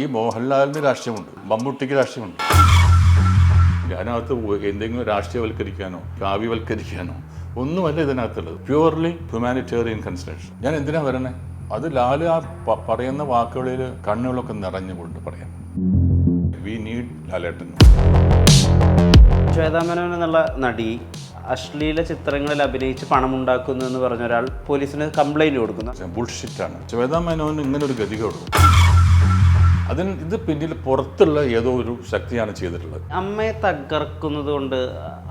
ഈ മോഹൻലാലിന് രാഷ്ട്രീയമുണ്ട്, മമ്മൂട്ടിക്ക് രാഷ്ട്രീയമുണ്ട്. അതിനകത്ത് എന്തെങ്കിലും രാഷ്ട്രീയവൽക്കരിക്കാനോ കാവ്യവൽക്കരിക്കാനോ ഒന്നുമല്ല ഇതിനകത്തുള്ളത്. Purely humanitarian consideration. ഞാൻ എന്തിനാ വരണേ? അത് ലാല് ആ പറയുന്ന വാക്കുകളിൽ കണ്ണുകളൊക്കെ നിറഞ്ഞുകൊണ്ട് പറയാം. വി നീഡ് ലാലേട്ടൻ. ശ്വേതാ മേനോൻ എന്നുള്ള നടി അശ്ലീല ചിത്രങ്ങളിൽ അഭിനയിച്ച് പണമുണ്ടാക്കുന്നു എന്ന് പറഞ്ഞ ഒരാൾ പോലീസിന് കംപ്ലൈന്റ് കൊടുക്കുന്നു. ബുൾഷിറ്റാണ്. ശ്വേതാ മേനോന് ഇങ്ങനെ ഒരു ഗതികേടും. ഇത് പിന്നിൽ പുറത്തുള്ള ഏതോ ഒരു ശക്തിയാണ് ചെയ്തിട്ടുള്ളത്. അമ്മയെ തകർക്കുന്നത് കൊണ്ട്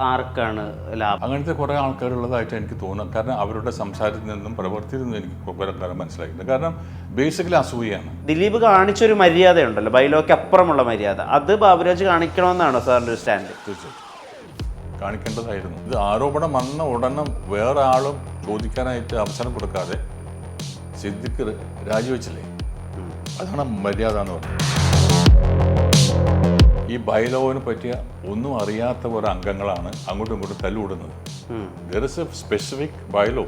ആർക്കാണ് ലാഭം? അങ്ങനത്തെ കുറേ ആൾക്കാരുള്ളതായിട്ട് എനിക്ക് തോന്നുന്നു. കാരണം അവരുടെ സംസാരത്തിൽ നിന്നും പ്രവൃത്തിയിൽ നിന്നും എനിക്ക് കുറേ കാലം മനസ്സിലായിട്ടുണ്ട്. കാരണം ബേസിക്കലി അസൂയാണ്. ദിലീപ് കാണിച്ചൊരു മര്യാദയുണ്ടല്ലോ, ബൈലോയ്ക്ക് അപ്പുറമുള്ള മര്യാദ, അത് ബാബുരാജ് കാണിക്കണമെന്നാണോ സാറിൻ്റെ ഒരു സ്റ്റാൻഡ്? തീർച്ചയായിട്ടും കാണിക്കേണ്ടതായിരുന്നു. ഇത് ആരോപണം വന്ന ഉടനെ വേറെ ആളും ചോദിക്കാനായിട്ട് അവസരം കൊടുക്കാതെ സിദ്ദിഖ് രാജിവെച്ചില്ലേ? അതാണ് മര്യാദ എന്ന് പറയുന്നത്. ഈ ബൈലോവിനെ പറ്റിയ ഒന്നും അറിയാത്ത ഒരു അംഗങ്ങളാണ് അങ്ങോട്ടും ഇങ്ങോട്ടും തല്ലുകൂടുന്നത്. There is a specific bylaw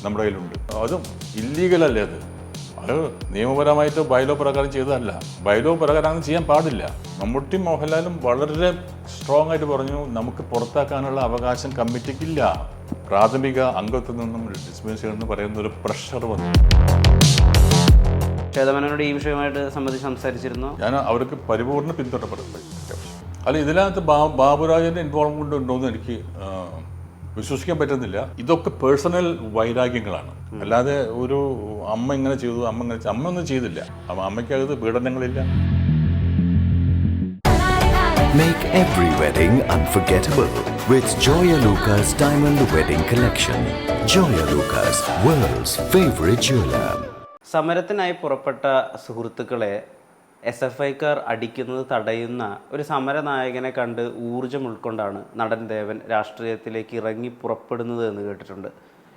നമ്മുടെ കയ്യിലുണ്ട്. അതും ഇല്ലീഗലല്ലേ അത് നിയമപരമായിട്ട് ബൈലോ പ്രകാരം ചെയ്തതല്ല. ബൈലോ പ്രകാരം ചെയ്യാൻ പാടില്ല. മമ്മൂട്ടി മോഹൻലാലും വളരെ സ്ട്രോങ് ആയിട്ട് പറഞ്ഞു, നമുക്ക് പുറത്താക്കാനുള്ള അവകാശം കമ്മിറ്റിക്കില്ല. പ്രാഥമിക അംഗത്വത്തിൽ നിന്നും ഡിസ്മിസ് ചെയ്യണമെന്ന് പറയുന്ന ഒരു പ്രഷർ വന്നു. ശ്വേതാ മേനോനോട് ഈ വിഷയമായിട്ട് സംബന്ധിച്ച് സംസാരിച്ചിരുന്നു. ഞാൻ അവർക്ക് പരിപൂർണ്ണ പിന്തുണ പ്രഖ്യാപിച്ചു. അല്ല, ഇതിനകത്ത് ബാബുരാജിൻ്റെ ഇൻവോൾവ്മെൻ്റ് ഉണ്ടോയെന്ന് എനിക്ക് വിശ്വസിക്കാൻ പറ്റുന്നില്ല. ഇതൊക്കെ പേഴ്സണൽ വൈരാഗ്യങ്ങളാണ്. അല്ലാതെ ഒരു അമ്മ ഇങ്ങനെ ചെയ്തു, അമ്മ ഒന്നും ചെയ്തില്ല. അമ്മയ്ക്കകത്ത് പീഡനങ്ങളില്ല. Make every wedding unforgettable with Joya Lucas Diamond Wedding Collection. Joya Lucas, world's favorite jeweler. സമരത്തിനായി പുറപ്പെട്ട സുഹൃത്തുക്കളെ SFIക്കാർ അടിക്കുന്നത് തടയുന്ന ഒരു സമരനായകനെ കണ്ട് ഊർജം ഉൾക്കൊണ്ടാണ് നടൻ ദേവൻ രാഷ്ട്രീയത്തിലേക്ക് ഇറങ്ങി പുറപ്പെടുന്നത് എന്ന് കേട്ടിട്ടുണ്ട്.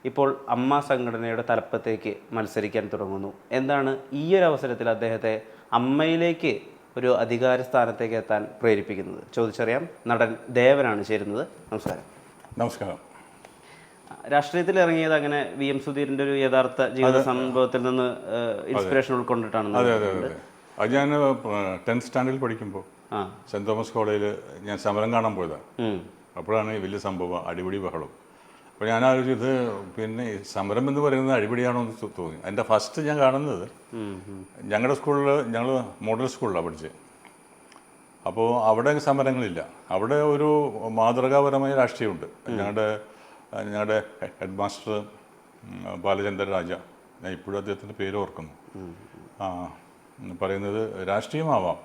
ഇപ്പോൾ അമ്മ സംഘടനയുടെ തലപ്പത്തേക്ക് മത്സരിക്കാൻ തുടങ്ങുന്നു. എന്താണ് ഈ ഒരു അവസരത്തിൽ അദ്ദേഹത്തെ അമ്മയിലേക്ക് ഒരു അധികാര സ്ഥാനത്തേക്ക് എത്താൻ പ്രേരിപ്പിക്കുന്നത്? ചോദിച്ചറിയാം. നടൻ ദേവനാണ് ചേരുന്നത്. നമസ്കാരം. നമസ്കാരം. രാഷ്ട്രീയത്തിൽ ഇറങ്ങിയത് അങ്ങനെ VM സുധീരൻ്റെ ഒരു യഥാർത്ഥ ജീവിത സംഭവത്തിൽ നിന്ന് ഇൻസ്പിറേഷൻ ഉൾക്കൊണ്ടിട്ടാണ്. അത് ഞാൻ 10th സ്റ്റാൻഡേർഡിൽ പഠിക്കുമ്പോൾ സെൻറ് തോമസ് കോളേജിൽ ഞാൻ സമരം കാണാൻ പോയതാണ്. അപ്പോഴാണ് ഈ വലിയ സംഭവം, അടിപിടി ബഹളം. അപ്പോൾ ഞാൻ ഇത് പിന്നെ സമരം എന്ന് പറയുന്നത് അടിപിടിയാണോ എന്ന് തോന്നി. എൻ്റെ ഫസ്റ്റ് ഞാൻ കാണുന്നത് ഞങ്ങളുടെ സ്കൂളിൽ, ഞങ്ങൾ മോഡൽ സ്കൂളിലാണ് പഠിച്ചത്. അപ്പോൾ അവിടെ സമരങ്ങളില്ല. അവിടെ ഒരു മാതൃകാപരമായ രാഷ്ട്രീയമുണ്ട്. ഞങ്ങളുടെ ഹെഡ് മാസ്റ്റർ ബാലചന്ദ്രൻ രാജ, ഞാൻ ഇപ്പോഴും അദ്ദേഹത്തിൻ്റെ പേര് ഓർക്കുന്നു, പറയുന്നത് രാഷ്ട്രീയമാവാം,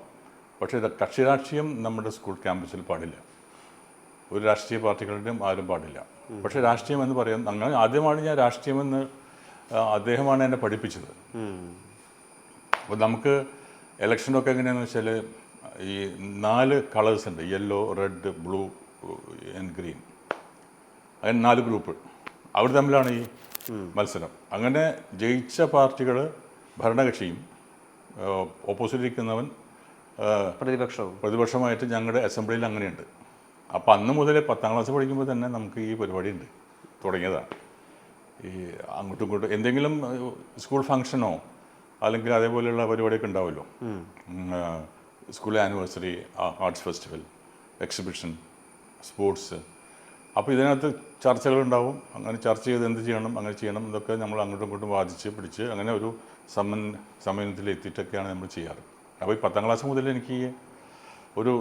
പക്ഷേ കക്ഷി രാഷ്ട്രീയം നമ്മുടെ സ്കൂൾ ക്യാമ്പസിൽ പാടില്ല. ഒരു രാഷ്ട്രീയ പാർട്ടികളുടെയും ആരും പാടില്ല. പക്ഷേ രാഷ്ട്രീയം എന്ന് പറയുന്നത്, അങ്ങനെ ആദ്യമാണ് ഞാൻ രാഷ്ട്രീയമെന്ന് അദ്ദേഹമാണ് എന്നെ പഠിപ്പിച്ചത്. അപ്പോൾ നമുക്ക് ഇലക്ഷനൊക്കെ എങ്ങനെയാണെന്ന് വെച്ചാൽ ഈ 4 കളേഴ്സ് ഉണ്ട്: yellow, red, blue and green. അങ്ങനെ 4 ഗ്രൂപ്പ്. അവർ തമ്മിലാണ് ഈ മത്സരം. അങ്ങനെ ജയിച്ച പാർട്ടികൾ ഭരണകക്ഷിയും ഓപ്പോസിറ്റ് ഇരിക്കുന്നവൻ പ്രതിപക്ഷമായിട്ട് ഞങ്ങളുടെ അസംബ്ലിയിൽ അങ്ങനെയുണ്ട്. അപ്പോൾ അന്ന് മുതലേ 10ാം ക്ലാസ് പഠിക്കുമ്പോൾ തന്നെ നമുക്ക് ഈ പരിപാടി ഉണ്ട്, തുടങ്ങിയതാണ്. ഈ അങ്ങോട്ടും ഇങ്ങോട്ടും എന്തെങ്കിലും സ്കൂൾ ഫങ്ഷനോ അല്ലെങ്കിൽ അതേപോലെയുള്ള പരിപാടിയൊക്കെ ഉണ്ടാവുമല്ലോ, school anniversary, arts festival, exhibition, sports. അപ്പോൾ ഇതിനകത്ത് ചർച്ചകളുണ്ടാവും. അങ്ങനെ ചർച്ച ചെയ്ത് എന്ത് ചെയ്യണം, അങ്ങനെ ചെയ്യണം, ഇതൊക്കെ നമ്മൾ അങ്ങോട്ടും ഇങ്ങോട്ടും വാദിച്ച് പിടിച്ച് അങ്ങനെ ഒരു സമയത്തിലെത്തിയിട്ടൊക്കെയാണ് നമ്മൾ ചെയ്യാറ്. അപ്പോൾ ഈ 10ാം ക്ലാസ് മുതൽ എനിക്ക് ഒരു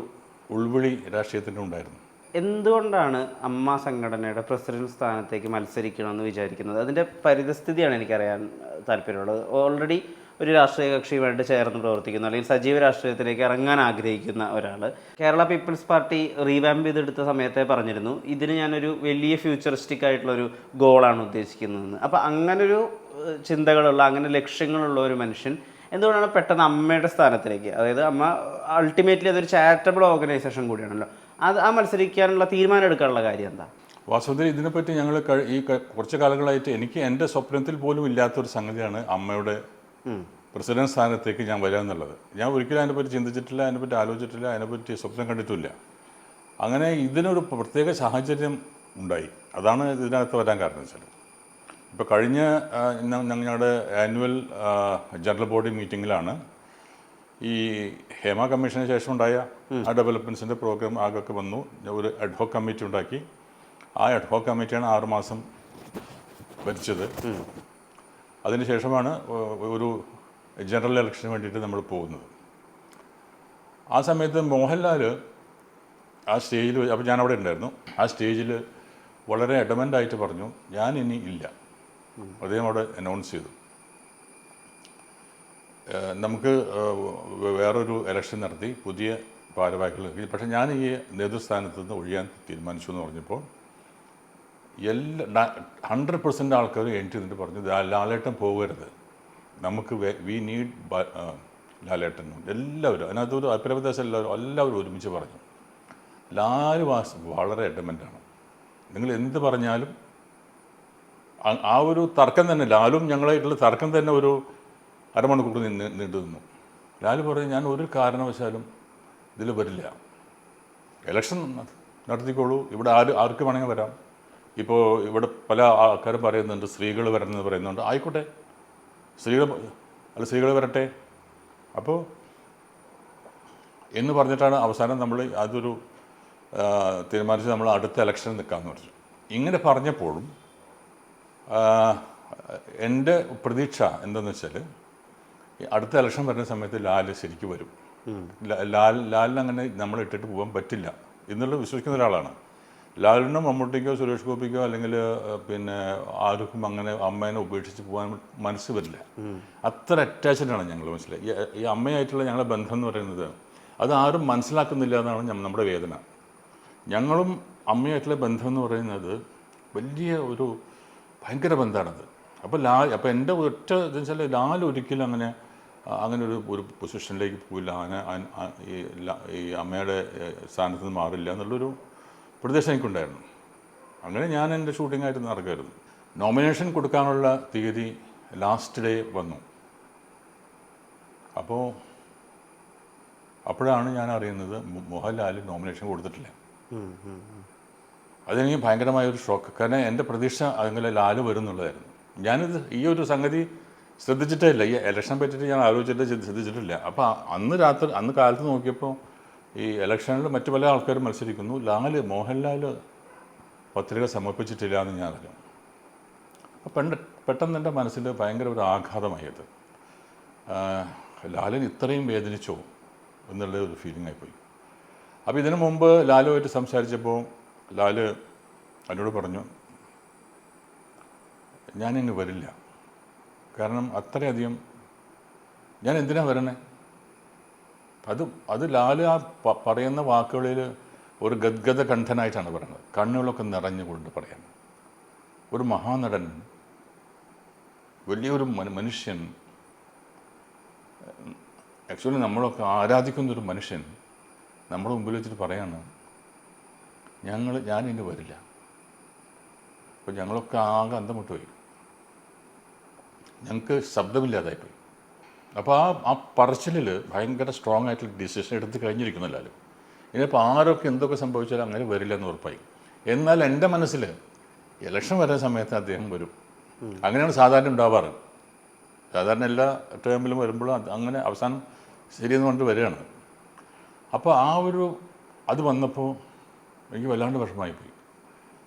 ഉൾവിളി രാഷ്ട്രീയത്തിൻ്റെ ഉണ്ടായിരുന്നു. എന്തുകൊണ്ടാണ് അമ്മ സംഘടനയുടെ പ്രസിഡന്റ് സ്ഥാനത്തേക്ക് മത്സരിക്കണമെന്ന് വിചാരിക്കുന്നത്? അതിൻ്റെ പരിതസ്ഥിതിയാണ് എനിക്കറിയാൻ താല്പര്യമുള്ളത്. ഓൾറെഡി ഒരു രാഷ്ട്രീയ കക്ഷിയുമായിട്ട് ചേർന്ന് പ്രവർത്തിക്കുന്ന അല്ലെങ്കിൽ സജീവ രാഷ്ട്രീയത്തിലേക്ക് ഇറങ്ങാൻ ആഗ്രഹിക്കുന്ന ഒരാൾ, കേരള പീപ്പിൾസ് പാർട്ടി റീവാമ്പ് ചെയ്തെടുത്ത സമയത്തെ പറഞ്ഞിരുന്നു, ഇതിന് ഞാനൊരു വലിയ ഫ്യൂച്ചറിസ്റ്റിക് ആയിട്ടുള്ളൊരു ഗോളാണ് ഉദ്ദേശിക്കുന്നതെന്ന്. അപ്പോൾ അങ്ങനൊരു ചിന്തകളുള്ള, അങ്ങനെ ലക്ഷ്യങ്ങളുള്ള ഒരു മനുഷ്യൻ എന്തുകൊണ്ടാണ് പെട്ടെന്ന് അമ്മയുടെ സ്ഥാനത്തിലേക്ക്, അതായത് അമ്മ അൾട്ടിമേറ്റ്ലി അതൊരു ചാരിറ്റബിൾ ഓർഗനൈസേഷൻ കൂടിയാണല്ലോ, ആ മത്സരിക്കാനുള്ള തീരുമാനം എടുക്കാനുള്ള കാര്യം എന്താ? വാസ്തവത്തിൽ ഇതിനെപ്പറ്റി ഞങ്ങൾ ഈ കുറച്ച് കാലങ്ങളായിട്ട് എനിക്ക് എൻ്റെ സ്വപ്നത്തിൽ പോലും ഇല്ലാത്തൊരു സംഗതിയാണ് അമ്മയുടെ പ്രസിഡന്റ് സ്ഥാനത്തേക്ക് ഞാൻ വരിക എന്നുള്ളത്. ഞാൻ ഒരിക്കലും അതിനെപ്പറ്റി ചിന്തിച്ചിട്ടില്ല, അതിനെപ്പറ്റി ആലോചിച്ചിട്ടില്ല, അതിനെപ്പറ്റി സ്വപ്നം കണ്ടിട്ടില്ല. അങ്ങനെ ഇതിനൊരു പ്രത്യേക സാഹചര്യം ഉണ്ടായി. അതാണ് ഇതിനകത്ത് വരാൻ കാരണം വെച്ചാൽ, ഇപ്പോൾ കഴിഞ്ഞ ഞങ്ങളുടെ ആനുവൽ ജനറൽ ബോഡി മീറ്റിങ്ങിലാണ് ഈ ഹേമ കമ്മീഷന് ശേഷം ഉണ്ടായ ആ ഡെവലപ്മെൻറ്റ്സിൻ്റെ പ്രോഗ്രാം ആകൊക്കെ വന്നു. ഒരു അഡ്ഹോക് കമ്മിറ്റി ഉണ്ടാക്കി. ആ അഡ്ഹോക് കമ്മിറ്റിയാണ് 6 മാസം ഭരിച്ചത്. അതിനുശേഷമാണ് ഒരു ജനറൽ ഇലക്ഷന് വേണ്ടിയിട്ട് നമ്മൾ പോകുന്നത്. ആ സമയത്ത് മോഹൻലാൽ ആ സ്റ്റേജിൽ, അപ്പോൾ ഞാനവിടെ ഉണ്ടായിരുന്നു, ആ സ്റ്റേജിൽ വളരെ അഡമൻ്റായിട്ട് പറഞ്ഞു, ഞാൻ ഇനി ഇല്ല. അദ്ദേഹം അവിടെ അനൗൺസ് ചെയ്തു, നമുക്ക് വേറൊരു ഇലക്ഷൻ നടത്തി പുതിയ ഭാരവാഹികൾ. പക്ഷേ ഞാൻ ഈ നേതൃസ്ഥാനത്ത് നിന്ന് ഒഴിയാൻ തീരുമാനിച്ചു എന്ന് പറഞ്ഞപ്പോൾ 100% ആൾക്കാർ എഴുതി നിന്നിട്ട് പറഞ്ഞു, ലാലേട്ടൻ പോകരുത്, നമുക്ക് വി നീഡ് ലാലേട്ടൻ. എല്ലാവരും അതിനകത്തൊരു അഭിപ്രായവ്യത്യാസം എല്ലാവരും ഒരുമിച്ച് പറഞ്ഞു. ലാല് വളരെ അഡമൻ്റാണ്. നിങ്ങൾ എന്ത് പറഞ്ഞാലും ആ ഒരു തർക്കം തന്നെ, ലാലും ഞങ്ങളായിട്ടുള്ള തർക്കം തന്നെ ഒരു അരമണിക്കൂർ നീണ്ടു നിന്നു. ലാല് പറഞ്ഞു, ഞാൻ ഒരു കാരണവശാലും ഇതിൽ വരില്ല, ഇലക്ഷൻ നടത്തിക്കോളൂ, ഇവിടെ ആർക്ക് വേണമെങ്കിൽ വരാം. ഇപ്പോൾ ഇവിടെ പല ആൾക്കാരും പറയുന്നുണ്ട് സ്ത്രീകൾ വരണമെന്ന് പറയുന്നുണ്ട്, ആയിക്കോട്ടെ, സ്ത്രീകൾ വരട്ടെ. അപ്പോൾ എന്ന് പറഞ്ഞിട്ടാണ് അവസാനം നമ്മൾ അതൊരു തീരുമാനിച്ച് നമ്മൾ അടുത്ത ഇലക്ഷന് നിൽക്കാമെന്ന് പറഞ്ഞു. ഇങ്ങനെ പറഞ്ഞപ്പോഴും എൻ്റെ പ്രതീക്ഷ എന്താണെന്ന് വെച്ചാൽ അടുത്ത ഇലക്ഷൻ വരുന്ന സമയത്ത് ലാല് ശരിക്കും വരും. ലാലിനങ്ങനെ നമ്മൾ ഇട്ടിട്ട് പോകാൻ പറ്റില്ല എന്നുള്ള വിശ്വസിക്കുന്ന ഒരാളാണ്. ലാലിനോ മമ്മൂട്ടിക്കോ സുരേഷ് ഗോപിക്കോ അല്ലെങ്കിൽ പിന്നെ ആർക്കും അങ്ങനെ അമ്മേനെ ഉപേക്ഷിച്ച് പോകാൻ മനസ്സ് വരില്ല. അത്ര അറ്റാച്ച്ഡാണ് ഞങ്ങൾ. മനസ്സിലായി, ഈ അമ്മയായിട്ടുള്ള ഞങ്ങളുടെ ബന്ധം എന്ന് പറയുന്നത് അത് ആരും മനസ്സിലാക്കുന്നില്ല എന്നാണ് നമ്മുടെ വേദന. ഞങ്ങളും അമ്മയായിട്ടുള്ള ബന്ധം എന്ന് പറയുന്നത് വലിയ ഒരു ഭയങ്കര ബന്ധമാണത്. അപ്പോൾ എൻ്റെ ഒറ്റ ഇതെന്ന് വെച്ചാൽ ലാൽ ഒരിക്കലും അങ്ങനെ ഒരു പൊസിഷനിലേക്ക് പോയില്ല, ഈ അമ്മയുടെ സ്ഥാനത്ത് നിന്ന് മാറില്ല എന്നുള്ളൊരു പ്രദേശം എനിക്കുണ്ടായിരുന്നു. അങ്ങനെ ഞാൻ എൻ്റെ ഷൂട്ടിങ്ങായിട്ട് നടക്കുമായിരുന്നു. നോമിനേഷൻ കൊടുക്കാനുള്ള തീയതി ലാസ്റ്റ് ഡേ വന്നു. അപ്പോഴാണ് ഞാൻ അറിയുന്നത് മോഹൻലാൽ നോമിനേഷൻ കൊടുത്തിട്ടില്ല. അതെനിക്ക് ഭയങ്കരമായൊരു ഷോക്ക്. കാരണം എൻ്റെ പ്രതീക്ഷ അങ്ങനെ ലാല് വരും എന്നുള്ളതായിരുന്നു. ഞാനിത് ഈ ഒരു സംഗതി ശ്രദ്ധിച്ചിട്ടേ ഇല്ല, ഈ ഇലക്ഷൻ പറ്റിയിട്ട് ഞാൻ ശ്രദ്ധിച്ചിട്ടില്ല. അപ്പോൾ അന്ന് കാലത്ത് നോക്കിയപ്പോൾ ഈ ഇലക്ഷനിൽ മറ്റു പല ആൾക്കാരും മത്സരിക്കുന്നു, മോഹൻലാൽ പത്രിക സമർപ്പിച്ചിട്ടില്ല എന്ന് ഞാൻ അറിയാം. അപ്പം പെട്ടെന്ന് എൻ്റെ മനസ്സിൽ ഭയങ്കര ഒരു ആഘാതമായത്, ലാലിന് ഇത്രയും വേദനിച്ചോ എന്നുള്ള ഒരു ഫീലിംഗ് ആയിപ്പോയി. അപ്പോൾ ഇതിനു മുമ്പ് ലാലുമായിട്ട് സംസാരിച്ചപ്പോൾ ലാല് എന്നോട് പറഞ്ഞു, ഞാനിങ്ങ് വരില്ല, കാരണം അത്രയധികം ഞാൻ എന്തിനാണ് വരണേ. അത് ലാല് ആ പറയുന്ന വാക്കുകളിൽ ഒരു ഗദ്ഗത കണ്ഠനായിട്ടാണ് പറയുന്നത്, കണ്ണുകളൊക്കെ നിറഞ്ഞുകൊണ്ട് പറയാൻ. ഒരു മഹാനടൻ, വലിയൊരു മനുഷ്യൻ, ആക്ച്വലി നമ്മളൊക്കെ ആരാധിക്കുന്നൊരു മനുഷ്യൻ നമ്മുടെ മുമ്പിൽ വെച്ചിട്ട് പറയാണ്, ഞാനിങ്ങ് വരില്ല. അപ്പോൾ ഞങ്ങളൊക്കെ ആകെ അന്തം വിട്ടുപോയി, ഞങ്ങൾക്ക് ശബ്ദമില്ലാതായിപ്പോയി. അപ്പോൾ ആ പറച്ചിലിൽ ഭയങ്കര സ്ട്രോങ് ആയിട്ടുള്ള ഡിസിഷൻ എടുത്ത് കഴിഞ്ഞിരിക്കുന്നല്ലോ. ഇനിയിപ്പോൾ ആരൊക്കെ എന്തൊക്കെ സംഭവിച്ചാലും അങ്ങനെ വരില്ല എന്ന് ഉറപ്പായി. എന്നാൽ എൻ്റെ മനസ്സിൽ ഇലക്ഷൻ വരുന്ന സമയത്ത് അദ്ദേഹം വരും. അങ്ങനെയാണ് സാധാരണ ഉണ്ടാവാറ്. സാധാരണ എല്ലാ ടേമിലും വരുമ്പോഴും അങ്ങനെ അവസാനം ശരിയെന്ന് പറഞ്ഞിട്ട് വരികയാണ്. അപ്പോൾ അത് വന്നപ്പോൾ എനിക്ക് വല്ലാണ്ട് വിഷമമായിപ്പോയി.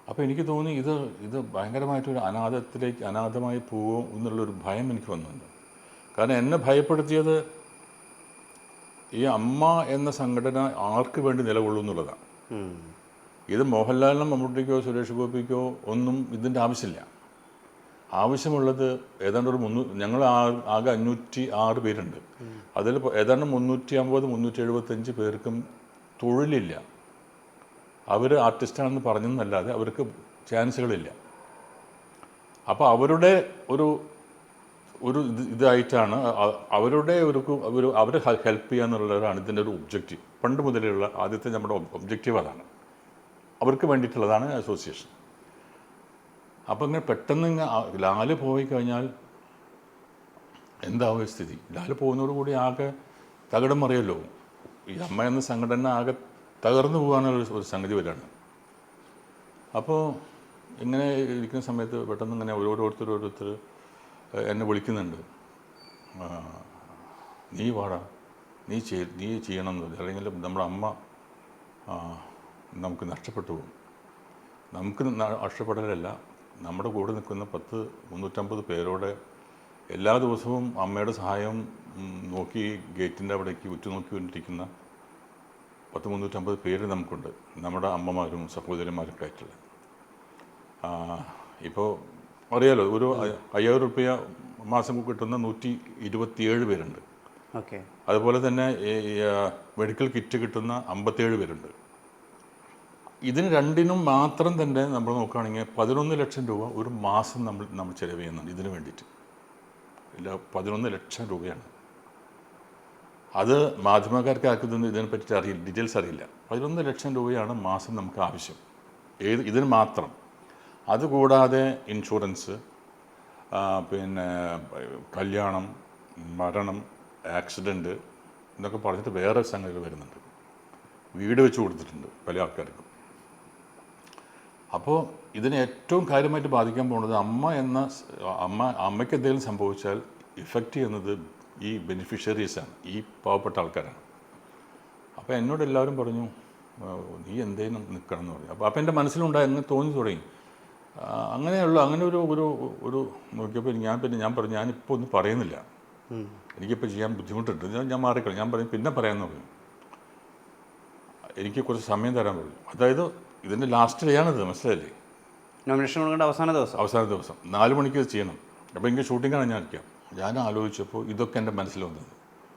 അപ്പോൾ എനിക്ക് തോന്നി ഇത് ഭയങ്കരമായിട്ടൊരു അനാഥമായി പോവോ എന്നുള്ളൊരു ഭയം എനിക്ക് വന്നിട്ടുണ്ട്. കാരണം എന്നെ ഭയപ്പെടുത്തിയത് ഈ അമ്മ എന്ന സംഘടന ആർക്ക് വേണ്ടി നിലകൊള്ളും എന്നുള്ളതാണ്. ഇത് മോഹൻലാലിനും മമ്മൂട്ടിക്കോ സുരേഷ് ഗോപിക്കോ ഒന്നും ഇതിൻ്റെ ആവശ്യമില്ല. ആവശ്യമുള്ളത് ഏതാണ്ട് ഞങ്ങൾ ആകെ 506 പേരുണ്ട്. അതിൽ ഏതാണ്ട് 350-375 പേർക്കും തൊഴിലില്ല. അവർ ആർട്ടിസ്റ്റാണെന്ന് പറഞ്ഞെന്നല്ലാതെ അവർക്ക് ചാൻസുകളില്ല. അപ്പോൾ അവരുടെ ഒരു ഇതായിട്ടാണ് അവരുടെ അവരെ ഹെൽപ്പ് ചെയ്യുക എന്നുള്ളതാണ് ഇതിൻ്റെ ഒരു ഒബ്ജക്റ്റീവ്. പണ്ട് മുതലുള്ള ആദ്യത്തെ നമ്മുടെ ഒബ്ജക്റ്റീവ് അതാണ്. അവർക്ക് വേണ്ടിയിട്ടുള്ളതാണ് അസോസിയേഷൻ. അപ്പോൾ ഇങ്ങനെ പെട്ടെന്ന് ലാല് പോയി കഴിഞ്ഞാൽ എന്താവും സ്ഥിതി? ലാല് പോകുന്നതോടുകൂടി ആകെ തകിടം മറിയല്ലോ. ഈ അമ്മ എന്ന സംഘടന ആകെ തകർന്നു പോകാനുള്ള ഒരു സംഗതി വരികയാണ്. അപ്പോൾ ഇങ്ങനെ ഇരിക്കുന്ന സമയത്ത് പെട്ടെന്ന് ഇങ്ങനെ ഓരോരുത്തർ എന്നെ വിളിക്കുന്നുണ്ട്, നീ വാടാ, നീ ചെയ്യണം എന്ന് പറയും. അല്ലെങ്കിൽ നമ്മുടെ അമ്മ നമുക്ക് നഷ്ടപ്പെട്ടു പോകും. നമുക്ക് നഷ്ടപ്പെടലല്ല, നമ്മുടെ കൂടെ നിൽക്കുന്ന 350 പേരോടെ എല്ലാ ദിവസവും അമ്മയുടെ സഹായം നോക്കി ഗേറ്റിൻ്റെ അവിടേക്ക് ഉറ്റുനോക്കിക്കൊണ്ടിരിക്കുന്ന 350 പേര് നമുക്കുണ്ട്, നമ്മുടെ അമ്മമാരും സഹോദരിമാരൊക്കെ ആയിട്ടുള്ള. ഇപ്പോൾ അറിയാലോ, ഒരു 5000 രൂപ മാസം കിട്ടുന്ന 127 പേരുണ്ട്. ഓക്കെ. അതുപോലെ തന്നെ മെഡിക്കൽ കിറ്റ് കിട്ടുന്ന 57 പേരുണ്ട്. ഇതിന് രണ്ടിനും മാത്രം തന്നെ നമ്മൾ നോക്കുകയാണെങ്കിൽ 11 ലക്ഷം രൂപ ഒരു മാസം നമ്മൾ ചിലവ് ചെയ്യുന്നുണ്ട് ഇതിന് വേണ്ടിയിട്ട്. ഇല്ല, 11 ലക്ഷം രൂപയാണ്. അത് മാധ്യമക്കാർക്ക് ആക്കുന്നതൊന്നും ഇതിനെപ്പറ്റി അറിയില്ല, ഡീറ്റെയിൽസ് അറിയില്ല. 11 ലക്ഷം രൂപയാണ് മാസം നമുക്ക് ആവശ്യം ഇതിന് മാത്രം. അതുകൂടാതെ ഇൻഷുറൻസ്, പിന്നെ കല്യാണം, മരണം, ആക്സിഡൻറ്റ് എന്നൊക്കെ പറഞ്ഞിട്ട് വേറെ സംഗതികൾ വരുന്നുണ്ട്. വീട് വെച്ച് കൊടുത്തിട്ടുണ്ട് പല ആൾക്കാർക്കും. അപ്പോൾ ഇതിനെ ഏറ്റവും കാര്യമായിട്ട് ബാധിക്കാൻ പോകുന്നത് അമ്മയ്ക്ക് എന്തെങ്കിലും സംഭവിച്ചാൽ ഇഫക്റ്റ് ചെയ്യുന്നത് ഈ ബെനിഫിഷ്യറീസാണ്, ഈ പാവപ്പെട്ട ആൾക്കാരാണ്. അപ്പോൾ എന്നോട് എല്ലാവരും പറഞ്ഞു, നീ എന്തേലും നിൽക്കണം എന്ന് പറഞ്ഞു. അപ്പോൾ എൻ്റെ മനസ്സിലുണ്ടായി, എന്ന് തോന്നി തുടങ്ങി. അങ്ങനെ ഒരു നോക്കിയപ്പോൾ ഞാൻ പറഞ്ഞു, ഞാനിപ്പോൾ ഒന്നും പറയുന്നില്ല, എനിക്കിപ്പോൾ ചെയ്യാൻ ബുദ്ധിമുട്ടുണ്ട്, ഞാൻ മാറിക്കളയും, ഞാൻ പറഞ്ഞു പിന്നെ പറയാമെന്ന് പറഞ്ഞു. എനിക്ക് കുറച്ച് സമയം തരാൻ പറഞ്ഞു. അതായത് ഇതിൻ്റെ ലാസ്റ്റ് ഡേയാണിത്, മനസ്സിലായില്ലേ? നോമിനേഷൻ കൊടുക്കേണ്ട അവസാന ദിവസം 4 മണിക്ക് ഇത് ചെയ്യണം. അപ്പോൾ എനിക്ക് ഷൂട്ടിങ്ങാണ് ഞാൻ ആലോചിച്ചപ്പോൾ ഇതൊക്കെ എൻ്റെ മനസ്സിൽ വന്നത്.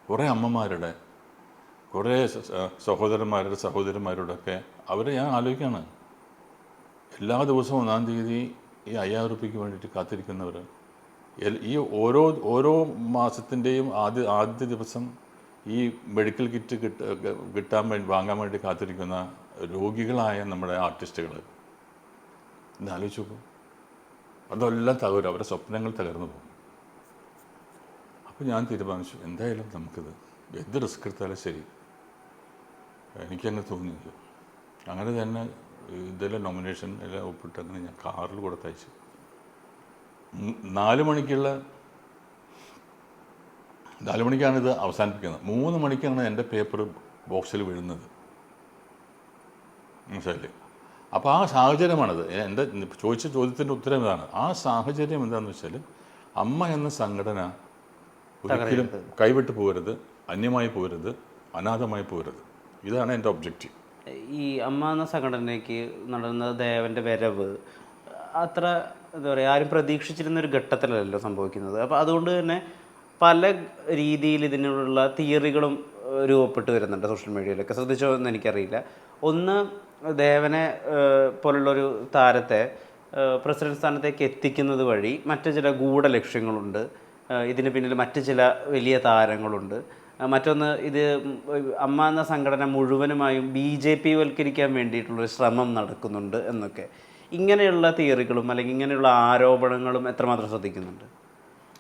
കുറേ അമ്മമാരുടെ, കുറേ സഹോദരന്മാരോടൊക്കെ അവരെ ഞാൻ ആലോചിക്കുകയാണ്. എല്ലാ ദിവസവും 1-ാം തീയതി ഈ 5000 രൂപയ്ക്ക് വേണ്ടിയിട്ട് കാത്തിരിക്കുന്നവർ, ഈ ഓരോ മാസത്തിൻ്റെയും ആദ്യ ദിവസം ഈ മെഡിക്കൽ കിറ്റ് വാങ്ങാൻ വേണ്ടി കാത്തിരിക്കുന്ന രോഗികളായ നമ്മുടെ ആർട്ടിസ്റ്റുകൾ, ഇന്ന് ആലോചിച്ച് നോക്കും. അതെല്ലാം തകരും, അവരുടെ സ്വപ്നങ്ങൾ തകർന്നു പോകും. അപ്പോൾ ഞാൻ തീരുമാനിച്ചു, എന്തായാലും നമുക്കിത് എന്ത് റിസ്ക് എടുത്താലും ശരി, എനിക്കങ്ങനെ തോന്നിയത്. അങ്ങനെ തന്നെ ഇതെല്ലാം നോമിനേഷൻ എല്ലാം ഒപ്പിട്ട് അങ്ങനെ ഞാൻ കാറിൽ കൊടുത്തയച്ചു. 4 മണിക്കാണ് ഇത് അവസാനിപ്പിക്കുന്നത്. 3 മണിക്കാണ് എൻ്റെ പേപ്പർ ബോക്സിൽ വീഴുന്നത്, മനസ്സിലായില്ലേ? അപ്പോൾ ആ സാഹചര്യമാണത്. എൻ്റെ ചോദിച്ച ചോദ്യത്തിൻ്റെ ഉത്തരം ഇതാണ്. ആ സാഹചര്യം എന്താണെന്ന് വെച്ചാൽ, അമ്മ എന്ന സംഘടന ഒരിക്കലും കൈവിട്ട് പോകരുത്, അന്യമായി പോകരുത്, അനാഥമായി പോകരുത്. ഇതാണ് എൻ്റെ ഒബ്ജക്റ്റീവ്. ഈ അമ്മ എന്ന സംഘടനയ്ക്ക് നടന്ന ദേവൻ്റെ വരവ് അത്ര എന്താ പറയുക, ആരും പ്രതീക്ഷിച്ചിരുന്നൊരു ഘട്ടത്തിലല്ലോ സംഭവിക്കുന്നത്. അപ്പോൾ അതുകൊണ്ട് തന്നെ പല രീതിയിൽ ഇതിനുള്ള തിയറികളും രൂപപ്പെട്ട് വരുന്നുണ്ട് സോഷ്യൽ മീഡിയയിലൊക്കെ. ശ്രദ്ധിച്ചോ എന്ന് എനിക്കറിയില്ല. ഒന്ന്, ദേവനെ പോലുള്ളൊരു താരത്തെ പ്രസിഡന്റ് സ്ഥാനത്തേക്ക് എത്തിക്കുന്നത് വഴി മറ്റു ചില ഗൂഢലക്ഷ്യങ്ങളുണ്ട്, ഇതിന് പിന്നിൽ മറ്റു ചില വലിയ താരങ്ങളുണ്ട്. മറ്റൊന്ന്, ഇത് അമ്മ എന്ന സംഘടന മുഴുവനുമായും BJP വൽക്കരിക്കാൻ വേണ്ടിയിട്ടുള്ളൊരു ശ്രമം നടക്കുന്നുണ്ട് എന്നൊക്കെ. ഇങ്ങനെയുള്ള തിയറികളും അല്ലെങ്കിൽ ഇങ്ങനെയുള്ള ആരോപണങ്ങളും എത്രമാത്രം ശ്രദ്ധിക്കുന്നുണ്ട്?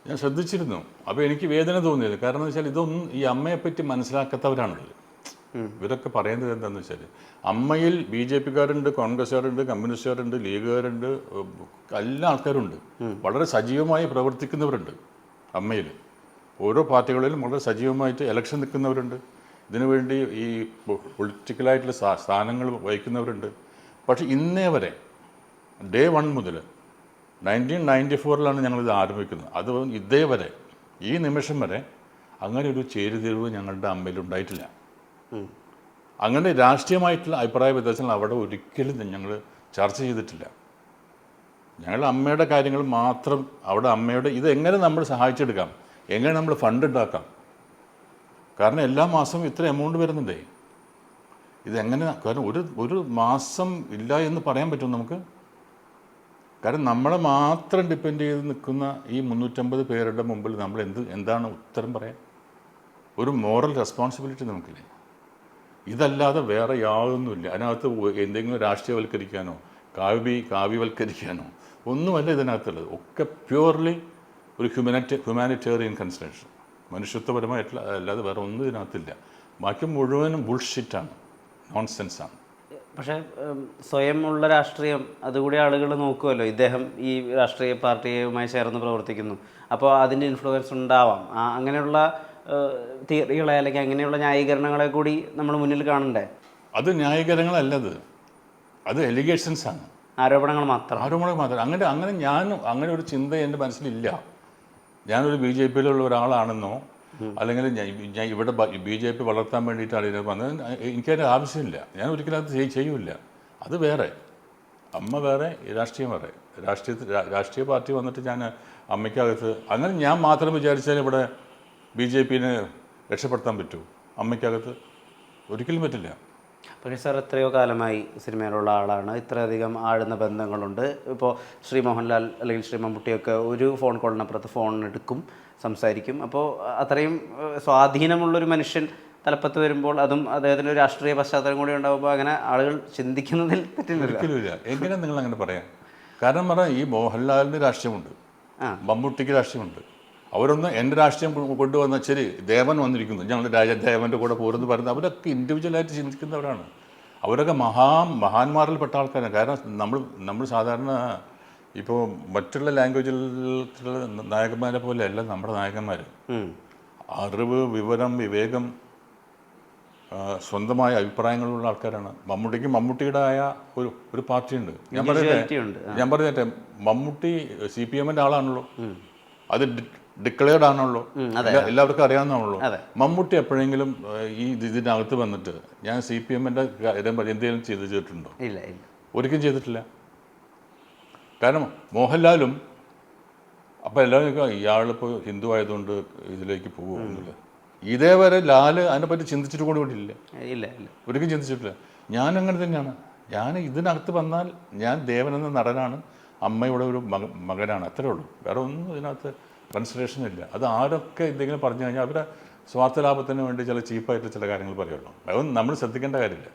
ഞാൻ ശ്രദ്ധിച്ചിരുന്നു. അപ്പോൾ എനിക്ക് വേദന തോന്നിയത് കാരണം എന്ന് വെച്ചാൽ, ഇതൊന്നും ഈ അമ്മയെപ്പറ്റി മനസ്സിലാക്കാത്തവരാണല്ലോ ഇവരൊക്കെ പറയുന്നത്. എന്താണെന്ന് വെച്ചാൽ, അമ്മയിൽ BJPക്കാരുണ്ട്, കോൺഗ്രസ്സുകാരുണ്ട്, കമ്മ്യൂണിസ്റ്റുകാരുണ്ട്, ലീഗുകാരുണ്ട്, എല്ലാ ആൾക്കാരുണ്ട്. വളരെ സജീവമായി പ്രവർത്തിക്കുന്നവരുണ്ട് അമ്മയിൽ. ഓരോ പാർട്ടികളിലും വളരെ സജീവമായിട്ട് ഇലക്ഷൻ നിൽക്കുന്നവരുണ്ട്. ഇതിനുവേണ്ടി ഈ പൊളിറ്റിക്കലായിട്ടുള്ള സ്ഥാനങ്ങൾ വഹിക്കുന്നവരുണ്ട്. പക്ഷേ ഇന്നേ വരെ ഡേ 1 മുതൽ 1994 ഞങ്ങളിത് ആരംഭിക്കുന്നത്, അത് ഇതേവരെ ഈ നിമിഷം വരെ അങ്ങനെ ഒരു ചേരുതിരിവ് ഞങ്ങളുടെ അമ്മയിൽ ഉണ്ടായിട്ടില്ല. അങ്ങനെ രാഷ്ട്രീയമായിട്ടുള്ള അഭിപ്രായ വ്യത്യാസങ്ങൾ അവിടെ ഒരിക്കലും ഞങ്ങൾ ചർച്ച ചെയ്തിട്ടില്ല. ഞങ്ങൾ അമ്മയുടെ കാര്യങ്ങൾ മാത്രം അവിടെ അമ്മയുടെ ഇതെങ്ങനെ നമ്മൾ സഹായിച്ചെടുക്കാം, എങ്ങനെ നമ്മൾ ഫണ്ട് ഉണ്ടാക്കാം. കാരണം എല്ലാ മാസവും ഇത്ര എമൗണ്ട് വരുന്നുണ്ടേ. ഇതെങ്ങനെ, കാരണം ഒരു മാസം ഇല്ല എന്ന് പറയാൻ പറ്റും നമുക്ക്. കാരണം നമ്മളെ മാത്രം ഡിപ്പെൻഡ് ചെയ്ത് നിൽക്കുന്ന ഈ 350 പേരുടെ മുമ്പിൽ നമ്മൾ എന്താണ് ഉത്തരം പറയാൻ? ഒരു മോറൽ റെസ്പോൺസിബിലിറ്റി നമുക്കില്ലേ? ഇതല്ലാതെ വേറെ യാതൊന്നുമില്ല. അതിനകത്ത് എന്തെങ്കിലും രാഷ്ട്രീയവൽക്കരിക്കാനോ കാവ്യവൽക്കരിക്കാനോ ഒന്നുമല്ല ഇതിനകത്തുള്ളത്. ഒക്കെ പ്യുവർലി ഒരു ഹ്യൂമാനിറ്റേറിയൻ കൺസിഡറേഷൻ, മനുഷ്യത്വപരമായിട്ടുള്ള, അല്ലാതെ വേറെ ഒന്നും ഇതിനകത്തില്ല. ബാക്കി മുഴുവനും ബുൾഷിറ്റാണ്, നോൺസെൻസാണ്. പക്ഷേ സ്വയം ഉള്ള രാഷ്ട്രീയം അതുകൂടി ആളുകൾ നോക്കുമല്ലോ. ഇദ്ദേഹം ഈ രാഷ്ട്രീയ പാർട്ടിയുമായി ചേർന്ന് പ്രവർത്തിക്കുന്നു, അപ്പോൾ അതിൻ്റെ ഇൻഫ്ലുവൻസ് ഉണ്ടാവാം. അങ്ങനെയുള്ള തിയറികളെ അല്ലെങ്കിൽ അങ്ങനെയുള്ള ന്യായീകരണങ്ങളെ കൂടി നമ്മൾ മുന്നിൽ കാണണ്ടേ? അത് ന്യായീകരണങ്ങളല്ലത്, അത് എലിഗേഷൻസാണ്, ആരോപണങ്ങൾ മാത്രം. ആരോപണങ്ങൾ മാത്രം. അങ്ങനെ അങ്ങനെ ഒരു ചിന്ത എൻ്റെ മനസ്സിലില്ല. ഞാനൊരു BJP-യിലുള്ള ഒരാളാണെന്നോ അല്ലെങ്കിൽ ഞാൻ ഇവിടെ BJP വളർത്താൻ വേണ്ടിയിട്ടാണ് ഇതിന് വന്നത്, എനിക്കതിൻ്റെ ആവശ്യമില്ല. ഞാൻ ഒരിക്കലും അത് ചെയ്യൂല. അത് വേറെ, അമ്മ വേറെ, രാഷ്ട്രീയം വേറെ. രാഷ്ട്രീയ പാർട്ടി വന്നിട്ട് ഞാൻ അമ്മയ്ക്കകത്ത് അങ്ങനെ ഞാൻ മാത്രം വിചാരിച്ചാൽ ഇവിടെ BJP-നെ രക്ഷപ്പെടുത്താൻ പറ്റൂ? അമ്മയ്ക്കകത്ത് ഒരിക്കലും പറ്റില്ല. പക്ഷേ സാർ എത്രയോ കാലമായി സിനിമയിലുള്ള ആളാണ്, ഇത്രയധികം ആഴുന്ന ബന്ധങ്ങളുണ്ട്. ഇപ്പോൾ ശ്രീ മോഹൻലാൽ അല്ലെങ്കിൽ ശ്രീ മമ്മൂട്ടിയൊക്കെ ഒരു ഫോൺ കോളിനപ്പുറത്ത് ഫോൺ എടുക്കും, സംസാരിക്കും. അപ്പോൾ അത്രയും സ്വാധീനമുള്ളൊരു മനുഷ്യൻ തലപ്പത്ത് വരുമ്പോൾ, അതും അദ്ദേഹത്തിൻ്റെ ഒരു രാഷ്ട്രീയ പശ്ചാത്തലം കൂടി ഉണ്ടാകുമ്പോൾ അങ്ങനെ ആളുകൾ ചിന്തിക്കുന്നതിൽ തെറ്റില്ല. ഒരിക്കലുമില്ല. എങ്ങനെ നിങ്ങൾ അങ്ങനെ പറയാം? കാരണം പറഞ്ഞാൽ ഈ മോഹൻലാലിന് രാഷ്ട്രീയമുണ്ട്, മമ്മൂട്ടിക്ക് രാഷ്ട്രീയമുണ്ട്. അവരൊന്ന് എൻ്റെ രാഷ്ട്രീയം കൊണ്ടുവന്ന ശരി, ദേവൻ വന്നിരിക്കുന്നു, ഞങ്ങൾ ദേവൻ്റെ കൂടെ പോരെന്ന് പറയുന്നത്, അവരൊക്കെ ഇൻഡിവിജ്വലായിട്ട് ചിന്തിക്കുന്നവരാണ്. അവരൊക്കെ മഹാന്മാരിൽപ്പെട്ട ആൾക്കാരാണ്. കാരണം നമ്മൾ സാധാരണ ഇപ്പോൾ മറ്റുള്ള ലാംഗ്വേജിലുള്ള നായകന്മാരെ പോലെ അല്ല നമ്മുടെ നായകന്മാർ. അറിവ്, വിവരം, വിവേകം, സ്വന്തമായ അഭിപ്രായങ്ങളുള്ള ആൾക്കാരാണ്. മമ്മൂട്ടിയുടേതായ ഒരു പാർട്ടിയുണ്ട്. ഞാൻ പറഞ്ഞേ മമ്മൂട്ടി CPM-ന്റെ ആളാണല്ലോ, അത് ഡിക്ലെയർഡ് ആണല്ലോ, എല്ലാവർക്കും അറിയാവുന്നതാണല്ലോ. മമ്മൂട്ടി എപ്പോഴെങ്കിലും ഇതിനകത്ത് വന്നിട്ട് ഞാൻ CPM-ന്റെ എന്തെങ്കിലും ചെയ്തിട്ടുണ്ടോ? ഇല്ല, ഒരിക്കലും ചെയ്തിട്ടില്ല. കാരണം മോഹൻലാലും അപ്പോൾ എല്ലാവരും ഇയാളിപ്പോൾ ഹിന്ദു ആയതുകൊണ്ട് ഇതിലേക്ക് പോകുമെന്നുള്ളത്, ഇതേവരെ ലാല് അതിനെപ്പറ്റി ചിന്തിച്ചിട്ട് കൂടിയില്ല. ഒരിക്കലും ചിന്തിച്ചിട്ടില്ല. ഞാൻ അങ്ങനെ തന്നെയാണ്. ഞാൻ ഇതിനകത്ത് വന്നാൽ ഞാൻ ദേവൻ എന്ന നടനാണ്, അമ്മയുടെ ഒരു മകനാണ്, അത്രേ ഉള്ളൂ. വേറെ ഒന്നും ഇതിനകത്ത് കൺസിഡറേഷൻ ഇല്ല. അത് ആരൊക്കെ എന്തെങ്കിലും പറഞ്ഞു കഴിഞ്ഞാൽ അവരുടെ സ്വാർത്ഥ ലാഭത്തിന് വേണ്ടി ചില ചീപ്പായിട്ട് ചില കാര്യങ്ങൾ പറയുള്ളൂ. അതൊന്നും നമ്മൾ ശ്രദ്ധിക്കേണ്ട കാര്യമില്ല.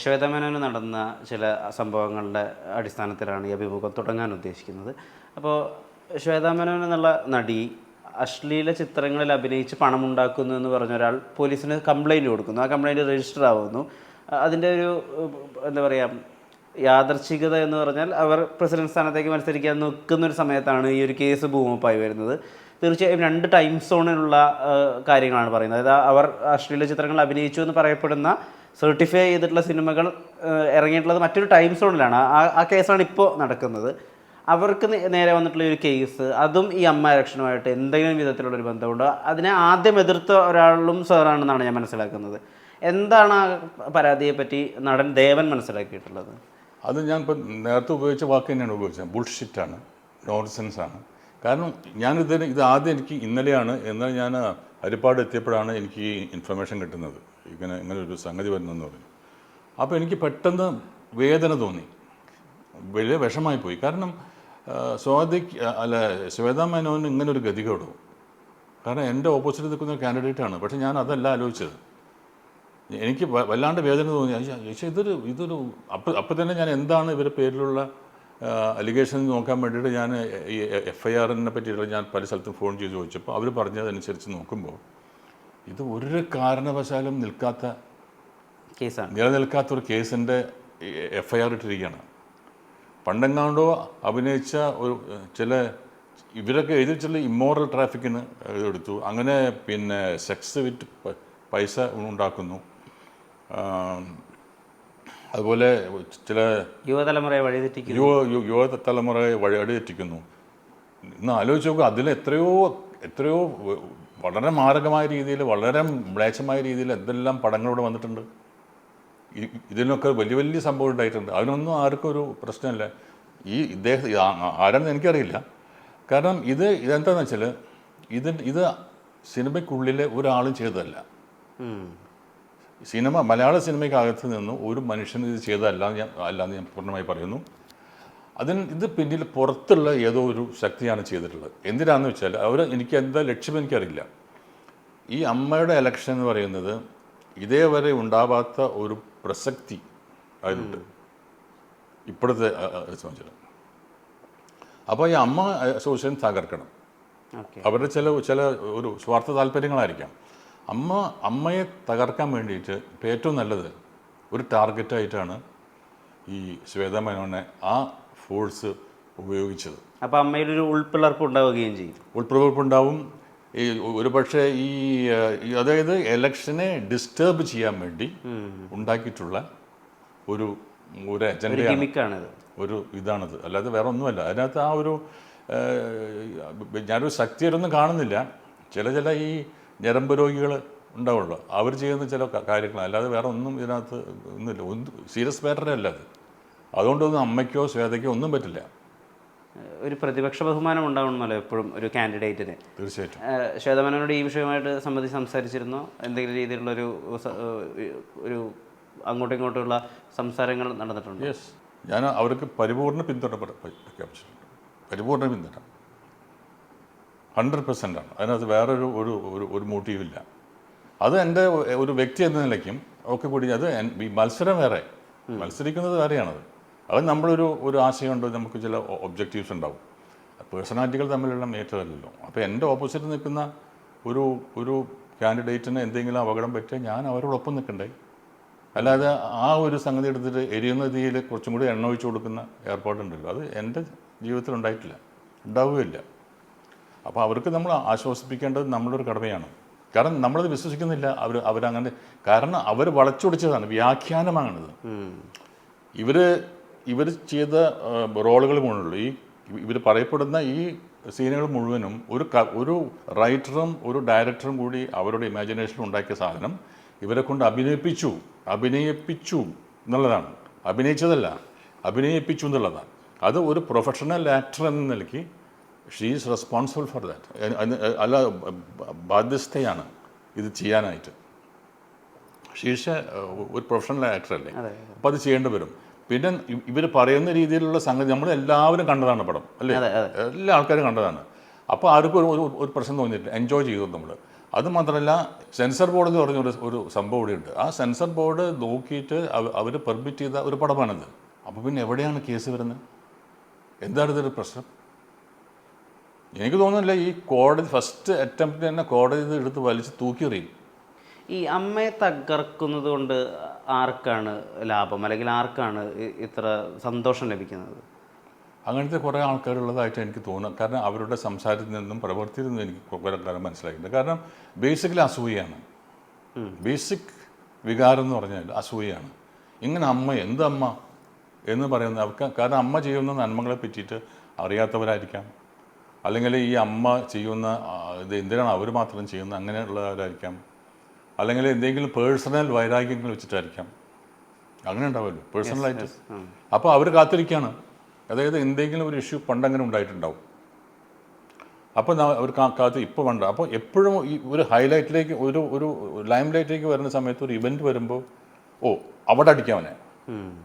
ശ്വേതമേനോന് നടന്ന ചില സംഭവങ്ങളുടെ അടിസ്ഥാനത്തിലാണ് ഈ അഭിമുഖം തുടങ്ങാൻ ഉദ്ദേശിക്കുന്നത്. അപ്പോൾ ശ്വേതാമേനോൻ എന്നുള്ള നടി അശ്ലീല ചിത്രങ്ങളിൽ അഭിനയിച്ച് പണമുണ്ടാക്കുന്നു എന്ന് പറഞ്ഞ ഒരാൾ പോലീസിന് കംപ്ലയിൻറ്റ് കൊടുക്കുന്നു. ആ കംപ്ലയിൻറ്റ് രജിസ്റ്റർ ആവുന്നു. അതിൻ്റെ ഒരു എന്താ പറയുക, യാദർച്ഛികത എന്ന് പറഞ്ഞാൽ അവർ പ്രസിഡന്റ് സ്ഥാനത്തേക്ക് മത്സരിക്കാൻ നിൽക്കുന്നൊരു സമയത്താണ് ഈ ഒരു കേസ് ഭൂമപ്പായി വരുന്നത്. തീർച്ചയായും 2 ടൈം സോണിലുള്ള കാര്യങ്ങളാണ് പറയുന്നത്. അതായത് അവർ അശ്ലീല ചിത്രങ്ങൾ അഭിനയിച്ചു എന്ന് പറയപ്പെടുന്ന സർട്ടിഫൈ ചെയ്തിട്ടുള്ള സിനിമകൾ ഇറങ്ങിയിട്ടുള്ളത് മറ്റൊരു ടൈം സോണിലാണ്. ആ കേസാണ് ഇപ്പോൾ നടക്കുന്നത്. അവർക്ക് നേരെ വന്നിട്ടുള്ള ഒരു കേസ്, അതും ഈ അമ്മ ഇലക്ഷനുമായിട്ട് എന്തെങ്കിലും വിധത്തിലുള്ളൊരു ബന്ധമുണ്ടോ? അതിനെ ആദ്യം എതിർത്ത ഒരാളും സാറാണെന്നാണ് ഞാൻ മനസ്സിലാക്കുന്നത്. എന്താണ് ആ പരാതിയെപ്പറ്റി നടൻ ദേവൻ മനസ്സിലാക്കിയിട്ടുള്ളത്? അത് ഞാനിപ്പോൾ നേരത്തെ ഉപയോഗിച്ച വാക്ക് തന്നെയാണ് ഉപയോഗിച്ചത്. ബുൾഷിറ്റാണ്, നോൺസെൻസാണ്. കാരണം ഇത് ആദ്യം എനിക്ക് ഇന്നലെയാണ്, എന്നാൽ ഞാൻ ഹരിപ്പാട് എത്തിയപ്പോഴാണ് എനിക്ക് ഈ ഇൻഫർമേഷൻ കിട്ടുന്നത്, ഇങ്ങനെ ഒരു സംഗതി വരുന്നതെന്ന് പറഞ്ഞു. അപ്പോൾ എനിക്ക് പെട്ടെന്ന് വേദന തോന്നി, വലിയ വിഷമായി പോയി. കാരണം ശ്വേതാ മേനോന് ഇങ്ങനൊരു ഗതികേടും. കാരണം എൻ്റെ ഓപ്പോസിറ്റ് നിൽക്കുന്ന ഒരു കാൻഡിഡേറ്റാണ്. പക്ഷേ ഞാൻ അതല്ല ആലോചിച്ചത്. എനിക്ക് വല്ലാണ്ട് വേദന തോന്നി. പക്ഷേ ഇതൊരു അപ്പം തന്നെ ഞാൻ എന്താണ് ഇവരുടെ പേരിലുള്ള അലിഗേഷൻ നോക്കാൻ വേണ്ടിയിട്ട് ഞാൻ ഈ FIR-നെ പറ്റിയിട്ട് ഞാൻ പല സ്ഥലത്തും ഫോൺ ചെയ്ത് ചോദിച്ചപ്പോൾ അവർ പറഞ്ഞതനുസരിച്ച് നോക്കുമ്പോൾ ഇത് ഒരു കാരണവശാലും നിലനിൽക്കാത്തൊരു കേസിൻ്റെ FIR ഇട്ടിരിക്കുകയാണ്. പണ്ടെങ്ങാണ്ടോ അഭിനയിച്ച ഒരു ഇവരൊക്കെ എഴുതിച്ചുള്ള ഇമ്മോറൽ ട്രാഫിക്കിന് എടുത്തു. അങ്ങനെ പിന്നെ സെക്സ് വിറ്റ് പൈസ ഉണ്ടാക്കുന്നു. അതുപോലെ ചില യുവതലമുറയെ വഴിതെറ്റിക്കുന്നു. ഇന്ന് ആലോചിച്ച് നോക്കുക, അതിൽ എത്രയോ വളരെ മാരകമായ രീതിയിൽ, വളരെ മ്ലേച്ഛമായ രീതിയിൽ എന്തെല്ലാം പടങ്ങളിവിടെ വന്നിട്ടുണ്ട്. ഇതിനൊക്കെ വലിയ സംഭവം ഉണ്ടായിട്ടുണ്ട്. അതിനൊന്നും ആർക്കും ഒരു പ്രശ്നമില്ല. ഇദ്ദേഹം ആരാണെന്ന് എനിക്കറിയില്ല. കാരണം ഇതെന്താണെന്ന് വെച്ചാൽ ഇത് സിനിമയ്ക്കുള്ളിലെ ഒരാളും ചെയ്തതല്ല. മലയാള സിനിമയ്ക്കകത്ത് നിന്ന് ഒരു മനുഷ്യന് ഇത് അല്ലാന്ന് ഞാൻ പൂർണ്ണമായി പറയുന്നു. ഇത് പിന്നിൽ പുറത്തുള്ള ഏതോ ഒരു ശക്തിയാണ് ചെയ്തിട്ടുള്ളത്. എന്തിനാണെന്ന് വെച്ചാൽ എനിക്ക് എന്താ ലക്ഷ്യം എനിക്കറിയില്ല. ഈ അമ്മയുടെ എലക്ഷൻ എന്ന് പറയുന്നത് ഇതേവരെ ഉണ്ടാവാത്ത ഒരു പ്രസക്തി അതിലുണ്ട് ഇപ്പോഴത്തെ സംബന്ധിച്ചിട്ട്. അപ്പോൾ ഈ അമ്മ അസോസിയേഷൻ തകർക്കണം. അവരുടെ ചില ഒരു സ്വാർത്ഥ താല്പര്യങ്ങളായിരിക്കാം. അമ്മയെ തകർക്കാൻ വേണ്ടിയിട്ട് ഇപ്പോൾ ഏറ്റവും നല്ലത് ഒരു ടാർഗറ്റായിട്ടാണ് ഈ ശ്വേതാ മേനോനെ ആ ഫോഴ്സ് ഉപയോഗിച്ചത്. അപ്പോൾ അമ്മയിലൊരു ഉൾപ്പിളർപ്പ് ഉണ്ടാവുകയും ചെയ്യും. ഉൾപ്പിളർപ്പുണ്ടാവും. ഈ ഒരു പക്ഷേ അതായത് ഇലക്ഷനെ ഡിസ്റ്റർബ് ചെയ്യാൻ വേണ്ടി ഉണ്ടാക്കിയിട്ടുള്ള ഒരു അജണ്ടയാണ്, ഗിമിക്കാണിത്, ഒരു ഇതാണത്. അല്ലാതെ വേറെ ഒന്നുമല്ല. അതിനകത്ത് ആ ഒരു ഞാനൊരു ശക്തിയൊന്നും കാണുന്നില്ല. ചില ഈ ഞരമ്പ് രോഗികൾ ഉണ്ടാവുള്ളൂ, അവർ ചെയ്യുന്ന ചില കാര്യങ്ങൾ, അല്ലാതെ വേറെ ഒന്നും ഇതിനകത്ത് ഒന്നുമില്ല. സീരിയസ് മാറ്ററേ അല്ല അത്. അതുകൊണ്ടൊന്നും അമ്മയ്ക്കോ ശ്വേതയ്ക്കോ ഒന്നും പറ്റില്ല. ഒരു പ്രതിപക്ഷ ബഹുമാനം ഉണ്ടാവണമല്ലോ എപ്പോഴും ഒരു കാൻഡിഡേറ്റിന്. തീർച്ചയായിട്ടും. ശ്വേതമേനോനോട് ഈ വിഷയമായിട്ട് സംസാരിച്ചിരുന്നോ? എന്തെങ്കിലും രീതിയിലുള്ള ഒരു അങ്ങോട്ടും ഇങ്ങോട്ടുള്ള സംസാരങ്ങൾ നടന്നിട്ടുണ്ട്? യെസ്, ഞാൻ അവർക്ക് പരിപൂർണ്ണ പിന്തുണ പ്രഖ്യാപിച്ചിട്ടുണ്ട്. പരിപൂർണ്ണ പിന്തുണ 100% ആണ്. അതിനകത്ത് വേറൊരു ഒരു മോട്ടീവില്ല. അത് എൻ്റെ ഒരു വ്യക്തി എന്ന നിലയ്ക്കും ഒക്കെ കൂടി അത് മത്സരം വേറെ, മത്സരിക്കുന്നത് വേറെയാണത്. അത് നമ്മളൊരു ആശയമുണ്ട്, നമുക്ക് ചില ഒബ്ജക്റ്റീവ്സ് ഉണ്ടാവും. പേഴ്സണാലിറ്റികൾ തമ്മിലുള്ള മേറ്ററല്ലല്ലോ. അപ്പോൾ എൻ്റെ ഓപ്പോസിറ്റ് നിൽക്കുന്ന ഒരു കാൻഡിഡേറ്റിന് എന്തെങ്കിലും അപകടം പറ്റിയാൽ ഞാൻ അവരോടൊപ്പം നിൽക്കണ്ടേ? അല്ലാതെ ആ ഒരു സംഗതി എടുത്തിട്ട് എരിയുന്ന തീയിൽ കുറച്ചും കൂടി എണ്ണ ഒഴിച്ചു കൊടുക്കുന്ന ഏർപ്പാടുണ്ടല്ലോ, അത് എൻ്റെ ജീവിതത്തിൽ ഉണ്ടായിട്ടില്ല, ഉണ്ടാവുകയില്ല. അപ്പോൾ അവർക്ക് നമ്മൾ ആശ്വസിപ്പിക്കേണ്ടത് നമ്മളൊരു കടമയാണ്. കാരണം നമ്മളത് വിശ്വസിക്കുന്നില്ല അവരങ്ങനെ. കാരണം അവർ വളച്ചൊടിച്ചതാണ്, വ്യാഖ്യാനമാണത്. ഇവർ ചെയ്ത റോളുകൾ മുഴുവനുള്ളൂ, ഇവർ പറയപ്പെടുന്ന ഈ സീനുകൾ മുഴുവനും ഒരു റൈറ്ററും ഒരു ഡയറക്ടറും കൂടി അവരുടെ ഇമാജിനേഷനിൽ ഉണ്ടാക്കിയ സാധനം ഇവരെ കൊണ്ട് അഭിനയിപ്പിച്ചു എന്നുള്ളതാണ്. അഭിനയിച്ചതല്ല, അഭിനയിപ്പിച്ചു എന്നുള്ളതാണ്. അത് ഒരു പ്രൊഫഷണൽ ആക്ടർ എന്ന നിലയ്ക്ക് she is responsible for that. അല്ല, ബാധ്യസ്ഥയാണ് ഇത് ചെയ്യാനായിട്ട്. ഷീസ് ഒരു പ്രൊഫഷണൽ ആക്ടറല്ലേ, അപ്പോൾ അത് ചെയ്യേണ്ടി വരും. പിന്നെ ഇവർ പറയുന്ന രീതിയിലുള്ള സംഗതി നമ്മൾ എല്ലാവരും കണ്ടതാണ്, പടം അല്ലേ, എല്ലാ ആൾക്കാരും കണ്ടതാണ്. അപ്പോൾ ആർക്കും ഒരു പ്രശ്നം തോന്നിയിട്ടില്ല, എൻജോയ് ചെയ്തു നമ്മൾ. അത് മാത്രമല്ല, സെൻസർ ബോർഡ് എന്ന് പറഞ്ഞ ഒരു സംഭവം ഇവിടെയുണ്ട്. ആ സെൻസർ ബോർഡ് നോക്കിയിട്ട് അവർ പെർമിറ്റ് ചെയ്ത ഒരു പടമാണിത്. അപ്പോൾ പിന്നെ എവിടെയാണ് കേസ് വരുന്നത്? എന്താണ് ഇതൊരു പ്രശ്നം? എനിക്ക് തോന്നുന്നില്ല. ഈ കോടതി ഫസ്റ്റ് അറ്റംപ്റ്റ് തന്നെ കോടതി ഇത് എടുത്ത് വലിച്ച് തൂക്കിയെറിയും. ഈ അമ്മയെ തകർക്കുന്നത് കൊണ്ട് ആർക്കാണ് ലാഭം, അല്ലെങ്കിൽ ആർക്കാണ് ഇത്ര സന്തോഷം ലഭിക്കുന്നത്? അങ്ങനത്തെ കുറേ ആൾക്കാരുള്ളതായിട്ട് എനിക്ക് തോന്നുന്നു. കാരണം അവരുടെ സംസാരത്തിൽ നിന്നും പ്രവൃത്തിയിൽ നിന്നും എനിക്ക് കുറേ കാലം മനസ്സിലായിട്ടുണ്ട്. കാരണം ബേസിക്കലി അസൂയയാണ്, ബേസിക് വികാരം എന്ന് പറഞ്ഞാൽ അസൂയയാണ്. ഇങ്ങനെ എന്തമ്മ എന്ന് പറയുന്നത് അവർക്ക്, കാരണം അമ്മ ചെയ്യുന്ന നന്മകളെ പറ്റിയിട്ട് അറിയാത്തവരായിരിക്കാം, അല്ലെങ്കിൽ ഈ അമ്മ ചെയ്യുന്ന ഇത് എന്തിനാണ് അവർ മാത്രം ചെയ്യുന്നത് അങ്ങനെയുള്ളവരായിരിക്കാം, അല്ലെങ്കിൽ എന്തെങ്കിലും പേഴ്സണൽ വൈരാഗ്യങ്ങൾ വെച്ചിട്ടായിരിക്കാം. അങ്ങനെ ഉണ്ടാവുമല്ലോ പേഴ്സണലായിട്ട്. അപ്പോൾ അവർ കാത്തിരിക്കുകയാണ്. അതായത് എന്തെങ്കിലും ഒരു ഇഷ്യൂ പണ്ടങ്ങനെ ഉണ്ടായിട്ടുണ്ടാവും. അപ്പോൾ അവർ ഇപ്പോൾ വേണ്ട. അപ്പോൾ എപ്പോഴും ഈ ഒരു ഹൈലൈറ്റിലേക്ക് ഒരു ലൈം ലൈറ്റിലേക്ക് വരുന്ന സമയത്ത് ഒരു ഇവൻറ്റ് വരുമ്പോൾ അവിടെ അടിക്കാവനെ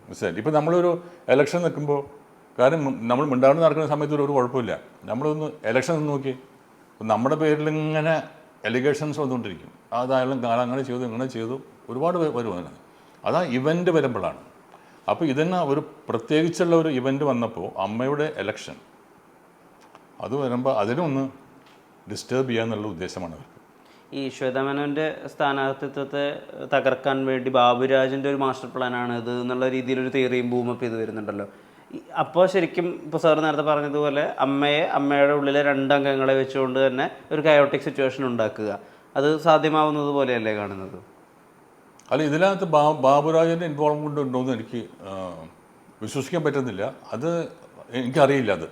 മനസ്സിലായി. ഇപ്പോൾ നമ്മളൊരു എലക്ഷൻ നിൽക്കുമ്പോൾ, കാര്യം നമ്മൾ മിണ്ടാണ്ട് നടക്കുന്ന സമയത്ത് ഒരു കുഴപ്പമില്ല. നമ്മളൊന്ന് എലക്ഷൻ നിന്ന് നോക്കി, നമ്മുടെ പേരിൽ ഇങ്ങനെ എലിഗേഷൻസ് വന്നുകൊണ്ടിരിക്കും. അതായാലും അങ്ങനെ ചെയ്തു ഇങ്ങനെ ചെയ്തു ഒരുപാട് വരുവാണ്. അതാ ഇവൻ്റ് വരുമ്പോഴാണ്. അപ്പോൾ ഇതിന് ഒരു പ്രത്യേകിച്ചുള്ള ഒരു ഇവൻ്റ് വന്നപ്പോൾ അമ്മയുടെ എലക്ഷൻ അത് വരുമ്പോൾ അതിനൊന്ന് ഡിസ്റ്റർബ് ചെയ്യാന്നുള്ള ഉദ്ദേശമാണ് അവർക്ക്. ഈ ശ്വേതമേനോൻ്റെ സ്ഥാനാർത്ഥിത്വത്തെ തകർക്കാൻ വേണ്ടി ബാബുരാജിൻ്റെ ഒരു മാസ്റ്റർ പ്ലാനാണ് ഇത് എന്നുള്ള രീതിയിലൊരു തിയറിയും ബൂമപ്പ് ചെയ്ത് വരുന്നുണ്ടല്ലോ. അപ്പോൾ ശരിക്കും ഇപ്പോൾ സാർ നേരത്തെ പറഞ്ഞതുപോലെ അമ്മയുടെ ഉള്ളിലെ 2 അംഗങ്ങളെ വെച്ചുകൊണ്ട് തന്നെ ഒരു കയോട്ടിക് സിറ്റുവേഷൻ ഉണ്ടാക്കുക, അത് സാധ്യമാവുന്നത് പോലെയല്ലേ കാണുന്നത്? അല്ല, ഇതിനകത്ത് ബാബുരാജിൻ്റെ ഇൻവോൾവ്മെൻ്റ് ഉണ്ടോയെന്ന് എനിക്ക് വിശ്വസിക്കാൻ പറ്റുന്നില്ല. അത് എനിക്കറിയില്ല, അത്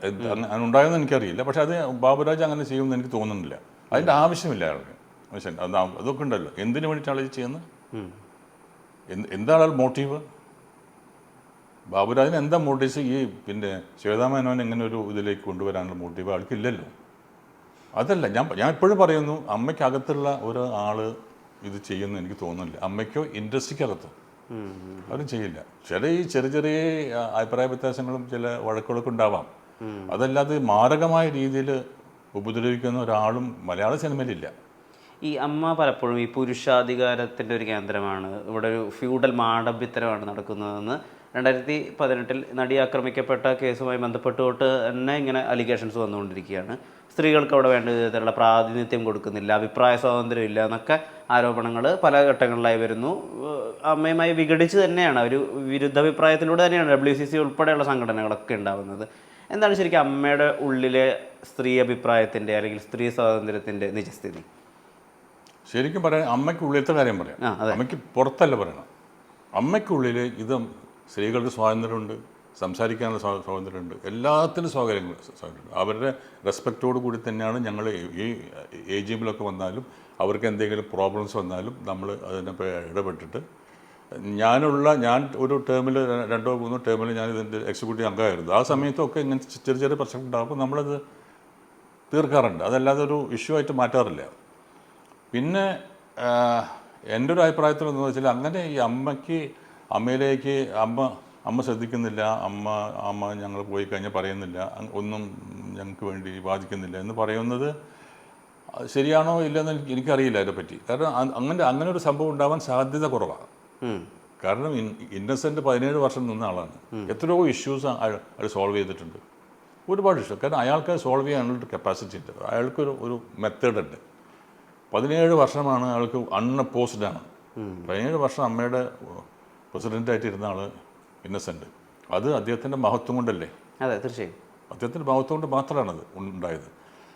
അങ്ങനെ ഉണ്ടായെന്ന് എനിക്കറിയില്ല. പക്ഷെ അത് ബാബുരാജ് അങ്ങനെ ചെയ്യുമെന്ന് എനിക്ക് തോന്നുന്നില്ല. അതിൻ്റെ ആവശ്യമില്ല അയാൾക്ക്. അതൊക്കെ ഉണ്ടല്ലോ, എന്തിനു വേണ്ടിയിട്ടാണ് ഇത് ചെയ്യുന്നത്? എന്താണ് മോട്ടീവ്? ബാബുരാജിന് എന്താ മോട്ടീവ്? ഈ പിന്നെ ശ്വേതാമേനോൻ എങ്ങനെ ഒരു ഇതിലേക്ക് കൊണ്ടുവരാനുള്ള മോട്ടീവ് ആൾക്കില്ലല്ലോ. അതല്ല ഞാൻ എപ്പോഴും പറയുന്നു, അമ്മയ്ക്കകത്തുള്ള ഒരാൾ ഇത് ചെയ്യുമെന്ന് എനിക്ക് തോന്നുന്നില്ല. അമ്മയ്ക്കോ ഇൻഡസ്ട്രിക്കകത്ത് അവരും ചെയ്യില്ല. ചെറിയ അഭിപ്രായ വ്യത്യാസങ്ങളും ചില വഴക്കുകളൊക്കെ ഉണ്ടാവാം. അതല്ലാതെ മാരകമായ രീതിയിൽ ഉപദ്രവിക്കുന്ന ഒരാളും മലയാള സിനിമയിലില്ല. ഈ അമ്മ പലപ്പോഴും ഈ പുരുഷാധികാരത്തിൻ്റെ ഒരു കേന്ദ്രമാണ്, ഇവിടെ ഒരു ഫ്യൂഡൽ മാടമ്പിത്തരമാണ് നടക്കുന്നതെന്ന് 2018 നടി ആക്രമിക്കപ്പെട്ട കേസുമായി ബന്ധപ്പെട്ടുകൊണ്ട് തന്നെ ഇങ്ങനെ അലിഗേഷൻസ് വന്നുകൊണ്ടിരിക്കുകയാണ്. സ്ത്രീകൾക്ക് അവിടെ വേണ്ട വിധത്തിലുള്ള പ്രാതിനിധ്യം കൊടുക്കുന്നില്ല, അഭിപ്രായ സ്വാതന്ത്ര്യം ഇല്ല എന്നൊക്കെ ആരോപണങ്ങൾ പല ഘട്ടങ്ങളിലായി വരുന്നു. അമ്മയുമായി വിഘടിച്ച് തന്നെയാണ്, ഒരു വിരുദ്ധാഭിപ്രായത്തിലൂടെ തന്നെയാണ് WCC ഉൾപ്പെടെയുള്ള സംഘടനകളൊക്കെ ഉണ്ടാകുന്നത്. എന്താണ് ശരിക്കും അമ്മയുടെ ഉള്ളിലെ സ്ത്രീ അഭിപ്രായത്തിൻ്റെ അല്ലെങ്കിൽ സ്ത്രീ സ്വാതന്ത്ര്യത്തിൻ്റെ നിജസ്ഥിതി? ശരിക്കും പറയാൻ അമ്മയ്ക്ക് ഉള്ളിലത്തെ കാര്യം പറയാം, അമ്മയ്ക്ക് പുറത്തല്ല പറയണം. അമ്മയ്ക്കുള്ളിൽ ഇത് സ്ത്രീകൾക്ക് സ്വാതന്ത്ര്യമുണ്ട്, സംസാരിക്കാനുള്ള സ്വാതന്ത്ര്യമുണ്ട്, എല്ലാത്തിനും സ്വാതന്ത്ര്യമുണ്ട്. അവരുടെ റെസ്പെക്റ്റോട് കൂടി തന്നെയാണ് ഞങ്ങൾ ഈ AGM-ലൊക്കെ വന്നാലും അവർക്ക് എന്തെങ്കിലും പ്രോബ്ലംസ് വന്നാലും നമ്മൾ അതിനപ്പോൾ ഇടപെട്ടിട്ട് ഞാൻ ഒരു ടേമിൽ 2 or 3 ടേമിൽ ഞാൻ ഇതിൻ്റെ എക്സിക്യൂട്ടീവ് അംഗമായിരുന്നു. ആ സമയത്തൊക്കെ ഇങ്ങനെ ചെറിയ ചെറിയ പ്രശ്നം ഉണ്ടാകുമ്പോൾ നമ്മളത് തീർക്കാറുണ്ട്. അതല്ലാതെ ഒരു ഇഷ്യൂ ആയിട്ട് മാറ്റാറില്ല. പിന്നെ എൻ്റെ ഒരു അഭിപ്രായത്തിലെന്ന് വെച്ചാൽ അങ്ങനെ ഈ അമ്മയിലേക്ക് അമ്മ ശ്രദ്ധിക്കുന്നില്ല, അമ്മ ഞങ്ങൾ പോയി കഴിഞ്ഞാൽ പറയുന്നില്ല, ഒന്നും ഞങ്ങൾക്ക് വേണ്ടി വാദിക്കുന്നില്ല എന്ന് പറയുന്നത് ശരിയാണോ ഇല്ലെന്ന് എനിക്കറിയില്ല അതിനെപ്പറ്റി. കാരണം അങ്ങനെ ഒരു സംഭവം ഉണ്ടാവാൻ സാധ്യത കുറവാണ്. കാരണം ഇന്നസെൻ്റ് 17 വർഷം നിന്ന ആളാണ്. എത്രയോ ഇഷ്യൂസ് അയാൾ സോൾവ് ചെയ്തിട്ടുണ്ട്, ഒരുപാട് ഇഷ്യൂ. കാരണം അയാൾക്ക് സോൾവ് ചെയ്യാനുള്ള കപ്പാസിറ്റി ഉണ്ട്, അയാൾക്കൊരു മെത്തേഡ് ഉണ്ട്. 17 വർഷമാണ് അയാൾക്ക് അൺഅപ്പോസ്ഡാണ്. 17 വർഷം അമ്മയുടെ പ്രസിഡൻ്റായിട്ട് ഇരുന്ന ആൾ ഇന്നസെൻ്റ്. അത് അദ്ദേഹത്തിൻ്റെ മഹത്വം കൊണ്ടല്ലേ? അതെ, തീർച്ചയായും അദ്ദേഹത്തിൻ്റെ മഹത്വം കൊണ്ട് മാത്രമാണത് ഉണ്ടായത്.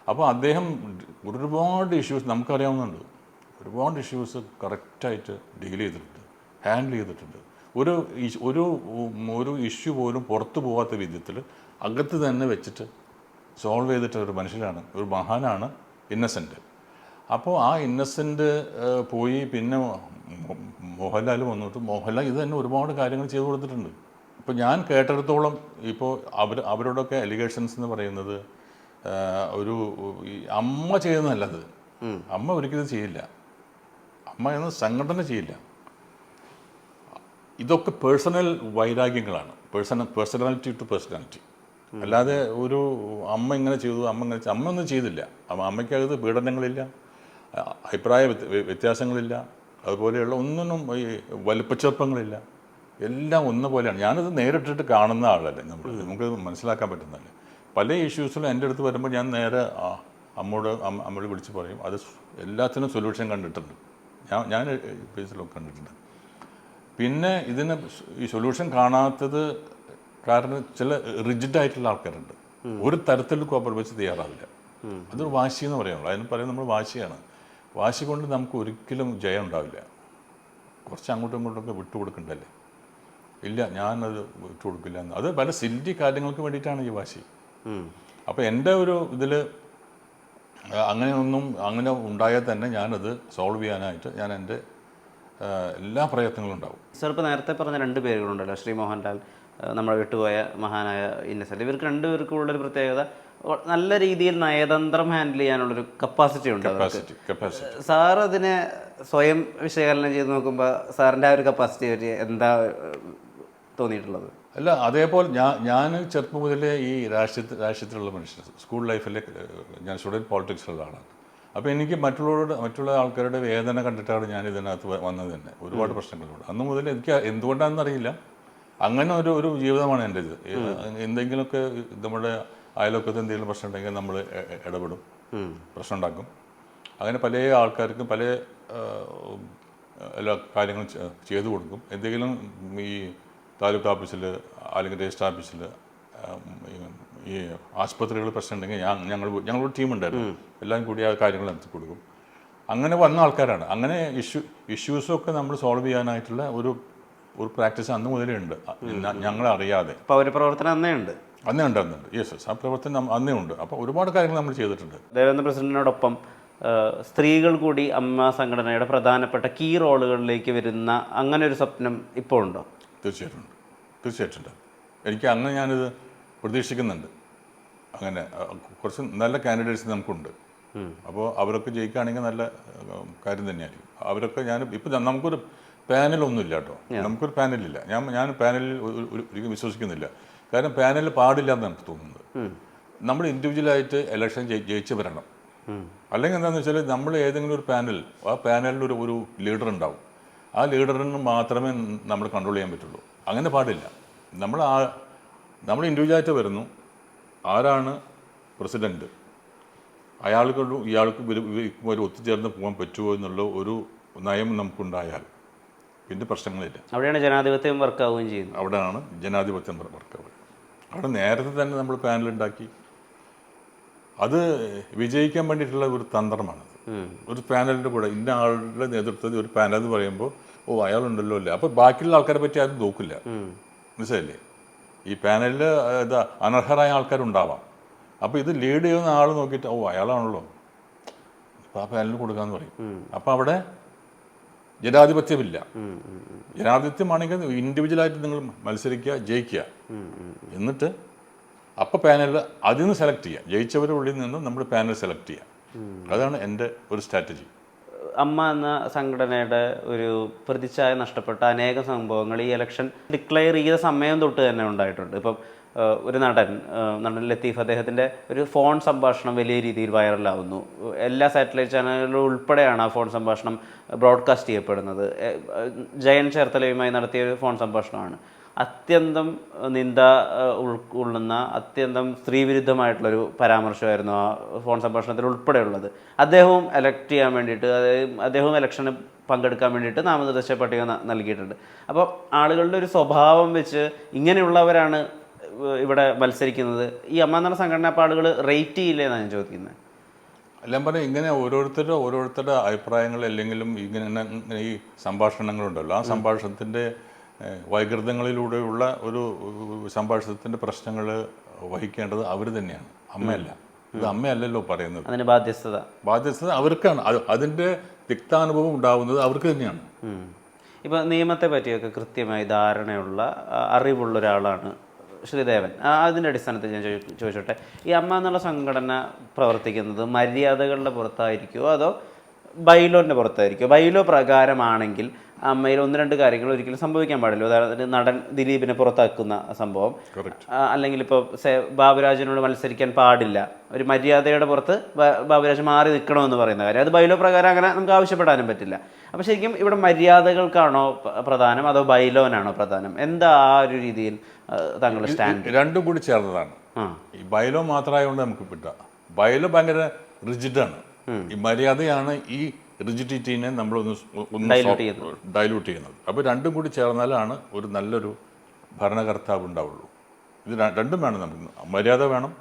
അപ്പോൾ അദ്ദേഹം ഒരുപാട് ഇഷ്യൂസ് നമുക്കറിയാവുന്നുണ്ട്, ഒരുപാട് ഇഷ്യൂസ് കറക്റ്റായിട്ട് ഡീൽ ചെയ്തിട്ടുണ്ട്, ഹാൻഡിൽ ചെയ്തിട്ടുണ്ട്. ഒരു ഇഷ്യൂ പോലും പുറത്തു പോകാത്ത വിധത്തിൽ അകത്ത് തന്നെ വെച്ചിട്ട് സോൾവ് ചെയ്തിട്ട് ഒരു മനുഷ്യനാണ്, ഒരു മഹാനാണ് ഇന്നസെൻ്റ്. അപ്പോൾ ആ ഇന്നസെൻ്റ് പോയി പിന്നെ മോഹൻലാൽ വന്നിട്ട് മോഹൻലാൽ ഇത് തന്നെ ഒരുപാട് കാര്യങ്ങൾ ചെയ്തു കൊടുത്തിട്ടുണ്ട്. ഇപ്പോൾ ഞാൻ കേട്ടിടത്തോളം ഇപ്പോൾ അവരോടൊക്കെ അലിഗേഷൻസ് എന്ന് പറയുന്നത് അമ്മ ചെയ്യുന്നതല്ലത്. അമ്മ ഒരിക്കലും ചെയ്യില്ല, അമ്മ എന്ന സംഘടന ചെയ്യില്ല. ഇതൊക്കെ പേഴ്സണൽ വൈരാഗ്യങ്ങളാണ്, പേഴ്സണാലിറ്റി ടു പേഴ്സണാലിറ്റി. അല്ലാതെ ഒരു അമ്മ ഇങ്ങനെ ചെയ്തു, അമ്മ ഒന്നും ചെയ്തില്ല. അമ്മയ്ക്കകത്ത് പീഡനങ്ങളില്ല, അഭിപ്രായ വ്യത്യാസങ്ങളില്ല, അതുപോലെയുള്ള ഒന്നിനും ഈ വലുപ്പച്ചെറുപ്പങ്ങളില്ല, എല്ലാം ഒന്നുപോലെയാണ്. ഞാനത് നേരിട്ടിട്ട് കാണുന്ന ആളല്ലേ, നമുക്ക് മനസ്സിലാക്കാൻ പറ്റുന്നതല്ലേ. പല ഇഷ്യൂസിലും എൻ്റെ അടുത്ത് വരുമ്പോൾ ഞാൻ നേരെ അമ്മയോട് വിളിച്ച് പറയും. അത് എല്ലാത്തിനും സൊല്യൂഷൻ കണ്ടിട്ടുണ്ട്, ഞാൻ പേസിലൊക്കെ കണ്ടിട്ടുണ്ട്. പിന്നെ ഇതിന് ഈ സൊല്യൂഷൻ കാണാത്തത് കാരണം ചില റിജിഡായിട്ടുള്ള ആൾക്കാരുണ്ട്, ഒരു തരത്തിൽ കോംപ്രമൈസ് തയ്യാറാവില്ല. അതൊരു വാശി എന്ന് പറയുള്ളൂ. അതിന് പറയുന്നത് നമ്മൾ വാശിയാണ്. വാശി കൊണ്ട് നമുക്ക് ഒരിക്കലും ജയം ഉണ്ടാവില്ല. കുറച്ച് അങ്ങോട്ടും ഇങ്ങോട്ടൊക്കെ വിട്ടുകൊടുക്കണ്ടല്ലേ? ഇല്ല, ഞാനത് വിട്ടുകൊടുക്കില്ല എന്ന്. അത് പല സില്ലി കാര്യങ്ങൾക്ക് വേണ്ടിയിട്ടാണ് ഈ വാശി. അപ്പോൾ എൻ്റെ ഒരു ഇതിൽ അങ്ങനെ ഉണ്ടായാൽ തന്നെ ഞാനത് സോൾവ് ചെയ്യാനായിട്ട് ഞാൻ എൻ്റെ എല്ലാ പ്രയത്നങ്ങളും ഉണ്ടാവും. സാർ ഇപ്പോൾ നേരത്തെ പറഞ്ഞ 2 പേരുകളുണ്ടല്ലോ, ശ്രീ മോഹൻലാൽ, നമ്മൾ വിട്ടുപോയ മഹാനായ ഇന്നസെൻ്റ്. ഇവർക്ക് 2 പേർക്കും ഉള്ളൊരു പ്രത്യേകത, നല്ല രീതിയിൽ നയതന്ത്രം ഹാൻഡിൽ ചെയ്യാനുള്ളൊരു കപ്പാസിറ്റി ഉണ്ട്. സാർ അതിനെ സ്വയം വിശകലനം ചെയ്ത് നോക്കുമ്പോൾ സാറിൻ്റെ ആ ഒരു കപ്പാസിറ്റി പറ്റി എന്താ തോന്നിയിട്ടുള്ളത്? അല്ല, അതേപോലെ ഞാൻ ചെറുപ്പം മുതലേ ഈ രാഷ്ട്രീയത്തിലുള്ള മനുഷ്യൻ, സ്കൂൾ ലൈഫിലെ ഞാൻ സ്റ്റുഡൻറ്റ് പോളിറ്റിക്സിലുള്ള ആളാണ്. അപ്പോൾ എനിക്ക് മറ്റുള്ള ആൾക്കാരുടെ വേദന കണ്ടിട്ടാണ് ഞാൻ ഇതിനകത്ത് വന്നത് തന്നെ. ഒരുപാട് പ്രശ്നങ്ങളുണ്ട് അന്ന് മുതൽ. എനിക്ക് എന്തുകൊണ്ടാണെന്നറിയില്ല, അങ്ങനെ ഒരു ജീവിതമാണ് എൻ്റേത്. എന്തെങ്കിലുമൊക്കെ നമ്മുടെ അയൽവക്കത്ത് എന്തെങ്കിലും പ്രശ്നം ഉണ്ടെങ്കിൽ നമ്മൾ ഇടപെടും, പ്രശ്നം ഉണ്ടാക്കും. അങ്ങനെ പല ആൾക്കാർക്കും പല എല്ലാ കാര്യങ്ങളും ചെയ്തു കൊടുക്കും. എന്തെങ്കിലും ഈ താലൂക്ക് ഓഫീസിൽ അല്ലെങ്കിൽ രജിസ്റ്റർ ഓഫീസിൽ ഈ ആശുപത്രികൾ പ്രശ്നം ഉണ്ടെങ്കിൽ ഞങ്ങളൊരു ടീമുണ്ടായിരുന്നു, എല്ലാവരും കൂടി ആ കാര്യങ്ങൾ നടത്തി കൊടുക്കും. അങ്ങനെ വന്ന ആൾക്കാരാണ്. അങ്ങനെ ഇഷ്യൂസൊക്കെ നമ്മൾ സോൾവ് ചെയ്യാനായിട്ടുള്ള ഒരു പ്രാക്ടീസ് അന്ന് മുതലേ ഉണ്ട്, ഞങ്ങളറിയാതെ. പൗരപ്രവർത്തനം അന്നേ ഉണ്ട്. യെസ്, ആ പ്രവർത്തനം അന്നേ ഉണ്ട്. അപ്പോൾ ഒരുപാട് കാര്യങ്ങൾ നമ്മൾ ചെയ്തിട്ടുണ്ട്. ദേവേന്ദ്ര പ്രസിഡന്റിനോടൊപ്പം സ്ത്രീകൾ കൂടി അമ്മ സംഘടനയുടെ പ്രധാനപ്പെട്ട കീ റോളുകളിലേക്ക് വരുന്ന അങ്ങനെ ഒരു സ്വപ്നം ഇപ്പോൾ ഉണ്ടോ? തീർച്ചയായിട്ടുണ്ട്. എനിക്ക് അങ്ങനെ ഞാനിത് പ്രതീക്ഷിക്കുന്നുണ്ട്. അങ്ങനെ കുറച്ച് നല്ല കാൻഡിഡേറ്റ്സ് നമുക്കുണ്ട്. അപ്പോൾ അവരൊക്കെ ജയിക്കുകയാണെങ്കിൽ നല്ല കാര്യം തന്നെയായിരിക്കും. അവരൊക്കെ ഇപ്പം നമുക്കൊരു പാനലൊന്നുമില്ല കേട്ടോ, നമുക്കൊരു പാനലില്ല. ഞാൻ പാനലിൽ ഒരിക്കലും വിശ്വസിക്കുന്നില്ല. കാരണം പാനൽ പാടില്ല എന്ന് എനിക്ക് തോന്നുന്നത്. നമ്മൾ ഇൻഡിവിജ്വലായിട്ട് ഇലക്ഷൻ ജയിച്ച് വരണം. അല്ലെങ്കിൽ എന്താണെന്ന് വെച്ചാൽ നമ്മൾ ഏതെങ്കിലും ഒരു ആ പാനലിൽ ഒരു ലീഡർ ഉണ്ടാവും. ആ ലീഡറിന് മാത്രമേ നമ്മൾ കൺട്രോൾ ചെയ്യാൻ പറ്റുള്ളൂ. അങ്ങനെ പാടില്ല. നമ്മൾ ഇൻഡിവിജ്വലായിട്ട് വരുന്നു. ആരാണ് പ്രസിഡൻറ്റ്, ഇയാൾക്ക് ഒരു ഒത്തുചേർന്ന് പോകാൻ പറ്റുമോ എന്നുള്ള ഒരു നയം നമുക്കുണ്ടായാൽ പിന്നെ പ്രശ്നങ്ങളില്ല. അവിടെയാണ് ജനാധിപത്യം വർക്കാവുകയും ചെയ്യുന്നത്. അവിടെയാണ് ജനാധിപത്യം വർക്കാവുക. അവിടെ നേരത്തെ തന്നെ നമ്മൾ പാനൽ ഉണ്ടാക്കി. അത് വിജയിക്കാൻ വേണ്ടിയിട്ടുള്ള ഒരു തന്ത്രമാണത്. ഒരു പാനലിൻ്റെ കൂടെ ഇന്ന ആളുടെ നേതൃത്വത്തിൽ ഒരു പാനൽ എന്ന് പറയുമ്പോൾ അയാളുണ്ടല്ലോ അല്ലേ, അപ്പോൾ ബാക്കിയുള്ള ആൾക്കാരെ പറ്റി ആരും നോക്കില്ല. മനസ്സിലല്ലേ? ഈ പാനലിൽ ഇതാ അനർഹരായ ആൾക്കാരുണ്ടാവാം. അപ്പോൾ ഇത് ലീഡ് ചെയ്യുന്ന ആൾ നോക്കിയിട്ട് അയാളാണല്ലോ, അപ്പോൾ ആ പാനലിന് കൊടുക്കാമെന്ന് പറയും. അപ്പോൾ അവിടെ ജനാധിപത്യമില്ല. ജനാധിപത്യമാണെങ്കിൽ ഇൻഡിവിജ്വലായിട്ട് നിങ്ങൾ മത്സരിക്കുക, ജയിക്കുക, എന്നിട്ട് അപ്പോൾ പാനൽ അതിൽ നിന്ന് സെലക്ട് ചെയ്യുക. ജയിച്ചവരുടെ ഉള്ളിൽ നിന്ന് നമ്മൾ പാനൽ സെലക്ട് ചെയ്യുക. അതാണ് എൻ്റെ ഒരു സ്ട്രാറ്റജി. അമ്മ എന്ന സംഘടനയുടെ ഒരു പ്രതിച്ഛായ നഷ്ടപ്പെട്ട അനേകം സംഭവങ്ങൾ ഈ ഇലക്ഷൻ ഡിക്ലെയർ ചെയ്ത സമയം തൊട്ട് തന്നെ ഉണ്ടായിട്ടുണ്ട്. ഇപ്പം ഒരു നടൻ ലത്തീഫ്, അദ്ദേഹത്തിൻ്റെ ഒരു ഫോൺ സംഭാഷണം വലിയ രീതിയിൽ വൈറലാവുന്നു. എല്ലാ സാറ്റലൈറ്റ് ചാനലുകളും ഉൾപ്പെടെയാണ് ആ ഫോൺ സംഭാഷണം ബ്രോഡ്കാസ്റ്റ് ചെയ്യപ്പെടുന്നത്. ജയൻ ചേർത്തലയുമായി നടത്തിയ ഒരു ഫോൺ സംഭാഷണമാണ്. അത്യന്തം നിന്ദ ഉൾക്കൊള്ളുന്ന അത്യന്തം സ്ത്രീവിരുദ്ധമായിട്ടുള്ളൊരു പരാമർശമായിരുന്നു ആ ഫോൺ സംഭാഷണത്തിൽ ഉൾപ്പെടെയുള്ളത്. അദ്ദേഹവും എലക്ട് ചെയ്യാൻ വേണ്ടിയിട്ട്, അദ്ദേഹവും ഇലക്ഷന് പങ്കെടുക്കാൻ വേണ്ടിയിട്ട് നാമനിർദ്ദേശ പട്ടിക നൽകിയിട്ടുണ്ട്. അപ്പോൾ ആളുകളുടെ ഒരു സ്വഭാവം വെച്ച് ഇങ്ങനെയുള്ളവരാണ് ഇവിടെ മത്സരിക്കുന്നത്. ഈ അമ്മ എന്ന സംഘടന അപ്പോൾ ആളുകൾ റേറ്റ് ചെയ്യില്ലേ എന്നാണ് ഞാൻ ചോദിക്കുന്നത്. എല്ലാം പറഞ്ഞാൽ ഇങ്ങനെ ഓരോരുത്തരുടെ അഭിപ്രായങ്ങൾ അല്ലെങ്കിലും ഇങ്ങനെ ഈ സംഭാഷണങ്ങളുണ്ടല്ലോ, ആ സംഭാഷണത്തിൻ്റെ വൈകൃതങ്ങളിലൂടെയുള്ള ഒരു സംഭാഷണത്തിൻ്റെ പ്രശ്നങ്ങൾ വഹിക്കേണ്ടത് അവർ തന്നെയാണ്, അമ്മയല്ല. ഇത് അമ്മയല്ലല്ലോ പറയുന്നത്. അതിന് ബാധ്യത അവർക്കാണ്. അതിൻ്റെ തിക്താനുഭവം ഉണ്ടാവുന്നത് അവർക്ക് തന്നെയാണ്. ഇപ്പോൾ നിയമത്തെ പറ്റിയൊക്കെ കൃത്യമായി ധാരണയുള്ള അറിവുള്ള ഒരാളാണ് ശ്രീദേവൻ. അതിൻ്റെ അടിസ്ഥാനത്തിൽ ഞാൻ ചോദിച്ചോട്ടെ, ഈ അമ്മ എന്നുള്ള സംഘടന പ്രവർത്തിക്കുന്നത് മര്യാദകളുടെ പുറത്തായിരിക്കുമോ അതോ ബൈലോൻ്റെ പുറത്തായിരിക്കുമോ? ബൈലോ പ്രകാരമാണെങ്കിൽ അമ്മയിൽ 1-2 കാര്യങ്ങൾ ഒരിക്കലും സംഭവിക്കാൻ പാടില്ല. ഉദാഹരണത്തിന് നടൻ ദിലീപിനെ പുറത്താക്കുന്ന സംഭവം, അല്ലെങ്കിൽ ഇപ്പോൾ ബാബുരാജിനോട് മത്സരിക്കാൻ പാടില്ല, ഒരു മര്യാദയുടെ പുറത്ത് ബാബുരാജ് മാറി നിൽക്കണമെന്ന് പറയുന്ന കാര്യം, അത് ബൈലോ പ്രകാരം അങ്ങനെ നമുക്ക് ആവശ്യപ്പെടാനും പറ്റില്ല. അപ്പോൾ ശരിക്കും ഇവിടെ മര്യാദകൾക്കാണോ പ്രധാനം അതോ ബൈലോനാണോ പ്രധാനം? എന്താ ആ ഒരു രീതിയിൽ താങ്കളുടെ സ്റ്റാൻഡ്? രണ്ടും കൂടി ചേർന്നതാണ്. ഈ ബൈലോ മാത്രമായതുകൊണ്ട് നമുക്ക് കിട്ടുക. ബൈലോ ഭയങ്കര റിജിഡാണ്. ഈ മര്യാദയാണ് ഈ റിജിഡിറ്റിനെ നമ്മളൊന്ന് ഡൈല്യൂട്ട് ചെയ്യുന്നത്. അപ്പോൾ രണ്ടും കൂടി ചേർന്നാലാണ് ഒരു നല്ലൊരു ഭരണകർത്താവ് ഉണ്ടാവുള്ളൂ. ഇത് രണ്ടും വേണം നമുക്ക്. മര്യാദ വേണം.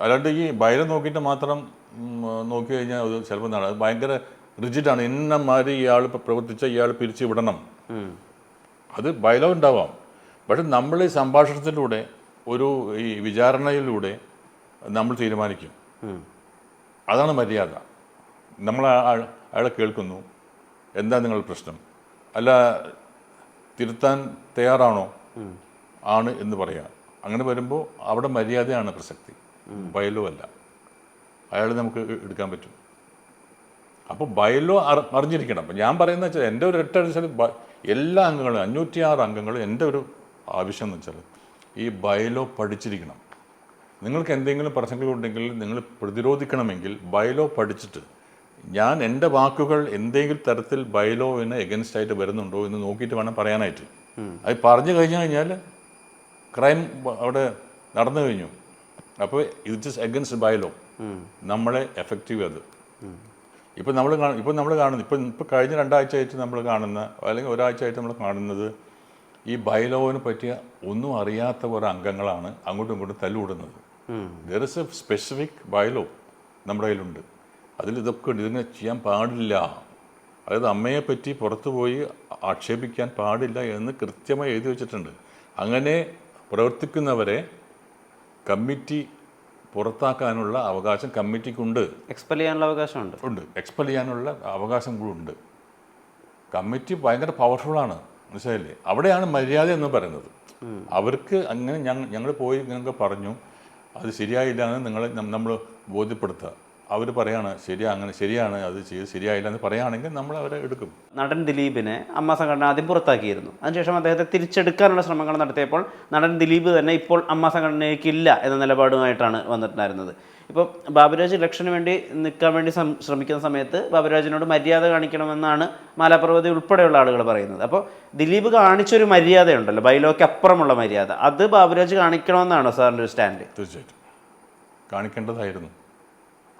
അല്ലാണ്ട് ഈ ബൈലോ നോക്കിയിട്ട് മാത്രം നോക്കി കഴിഞ്ഞാൽ അത് ചിലപ്പോൾ അത് ഭയങ്കര റിജിഡാണ്. ഇന്നമാതിരി ഇയാൾ ഇപ്പോൾ പ്രവർത്തിച്ച ഇയാൾ പിരിച്ചു വിടണം, അത് ബൈലോ ഉണ്ടാവാം. പക്ഷെ നമ്മൾ ഈ സംഭാഷണത്തിലൂടെ ഈ വിചാരണയിലൂടെ നമ്മൾ തീരുമാനിക്കും. അതാണ് മര്യാദ. നമ്മൾ അയാളെ കേൾക്കുന്നു, എന്താ നിങ്ങളുടെ പ്രശ്നം, അല്ല തിരുത്താൻ തയ്യാറാണോ, ആണ് എന്ന് പറയാം. അങ്ങനെ വരുമ്പോൾ അവിടെ മര്യാദയാണ് പ്രസക്തി, ബൈലോ അല്ല. അയാൾ നമുക്ക് എടുക്കാൻ പറ്റും. അപ്പോൾ ബൈലോ അറിഞ്ഞിരിക്കണം. അപ്പം ഞാൻ പറയുന്നത് വെച്ചാൽ എൻ്റെ ഒരു വെച്ചാൽ എല്ലാ അംഗങ്ങളും 506 അംഗങ്ങളും എൻ്റെ ഒരു ആവശ്യം എന്ന് വെച്ചാൽ ഈ ബൈലോ പഠിച്ചിരിക്കണം. നിങ്ങൾക്ക് എന്തെങ്കിലും പ്രശ്നങ്ങളുണ്ടെങ്കിൽ നിങ്ങൾ പ്രതിരോധിക്കണമെങ്കിൽ ബൈലോ പഠിച്ചിട്ട് ഞാൻ എൻ്റെ വാക്കുകൾ എന്തെങ്കിലും തരത്തിൽ ബൈലോവിന് എഗൻസ്റ്റ് ആയിട്ട് വരുന്നുണ്ടോ എന്ന് നോക്കിയിട്ട് വേണം പറയാനായിട്ട്. അത് പറഞ്ഞു കഴിഞ്ഞാൽ ക്രൈം അവിടെ നടന്നു കഴിഞ്ഞു. അപ്പോൾ ഇറ്റ് ഈസ് എഗൻസ്റ്റ് ബൈലോ, നമ്മളെ എഫക്റ്റീവ് അത്. ഇപ്പം നമ്മൾ കാണുന്നത് ഇപ്പോൾ കഴിഞ്ഞ 2 ആഴ്ചയായിട്ട് നമ്മൾ കാണുന്ന, അല്ലെങ്കിൽ ഒരാഴ്ചയായിട്ട് നമ്മൾ കാണുന്നത് ഈ ബൈലോവിനെ പറ്റിയ ഒന്നും അറിയാത്ത കുറേ അംഗങ്ങളാണ് അങ്ങോട്ടും ഇങ്ങോട്ടും തല്ലുകൂടുന്നത്. There is a specific bylaw നമ്മുടെ കയ്യിലുണ്ട്. അതിൽ ഇതൊക്കെ ഇതിനെ ചെയ്യാൻ പാടില്ല, അതായത് അമ്മയെപ്പറ്റി പുറത്തു പോയി ആക്ഷേപിക്കാൻ പാടില്ല എന്ന് കൃത്യമായി എഴുതി വെച്ചിട്ടുണ്ട്. അങ്ങനെ പ്രവർത്തിക്കുന്നവരെ കമ്മിറ്റി പുറത്താക്കാനുള്ള അവകാശം കമ്മിറ്റിക്കുണ്ട്. എക്സ്പെൽ ചെയ്യാനുള്ള അവകാശമുണ്ട്. എക്സ്പെൽ ചെയ്യാനുള്ള അവകാശം കൂടെ ഉണ്ട്. കമ്മിറ്റി ഭയങ്കര പവർഫുള്ളാണ്, മനസ്സിലായില്ലേ? അവിടെയാണ് മര്യാദ എന്ന് പറയുന്നത്. അവർക്ക് അങ്ങനെ ഞങ്ങൾ പോയി ഞങ്ങൾക്ക് പറഞ്ഞു അത് ശരിയായില്ല എന്ന് നമ്മൾ ബോധ്യപ്പെടുത്തുക. അവർ പറയാണ് ശരിയാണ് അത് ചെയ്ത് ശരിയായില്ല എന്ന് പറയുകയാണെങ്കിൽ നമ്മൾ അവരെ എടുക്കും. നടൻ ദിലീപിനെ അമ്മ സംഘടന ആദ്യം പുറത്താക്കിയിരുന്നു. അതിനുശേഷം അദ്ദേഹത്തെ തിരിച്ചെടുക്കാനുള്ള ശ്രമങ്ങൾ നടത്തിയപ്പോൾ നടൻ ദിലീപ് തന്നെ ഇപ്പോൾ അമ്മ സംഘടനയ്ക്കില്ല എന്ന നിലപാടുമായിട്ടാണ് വന്നിട്ടുണ്ടായിരുന്നത്. ഇപ്പോൾ ബാബുരാജ് ഇലക്ഷന് വേണ്ടി നിൽക്കാൻ വേണ്ടി ശ്രമിക്കുന്ന സമയത്ത് ബാബുരാജിനോട് മര്യാദ കാണിക്കണമെന്നാണ് മാലാപ്രവതി ഉൾപ്പെടെയുള്ള ആളുകൾ പറയുന്നത്. അപ്പോൾ ദിലീപ് കാണിച്ചൊരു മര്യാദയുണ്ടല്ലോ, ബൈലോയ്ക്ക് അപ്പുറമുള്ള മര്യാദ, അത് ബാബുരാജ് കാണിക്കണമെന്നാണോ സാറിൻ്റെ ഒരു സ്റ്റാൻഡ്? തീർച്ചയായിട്ടും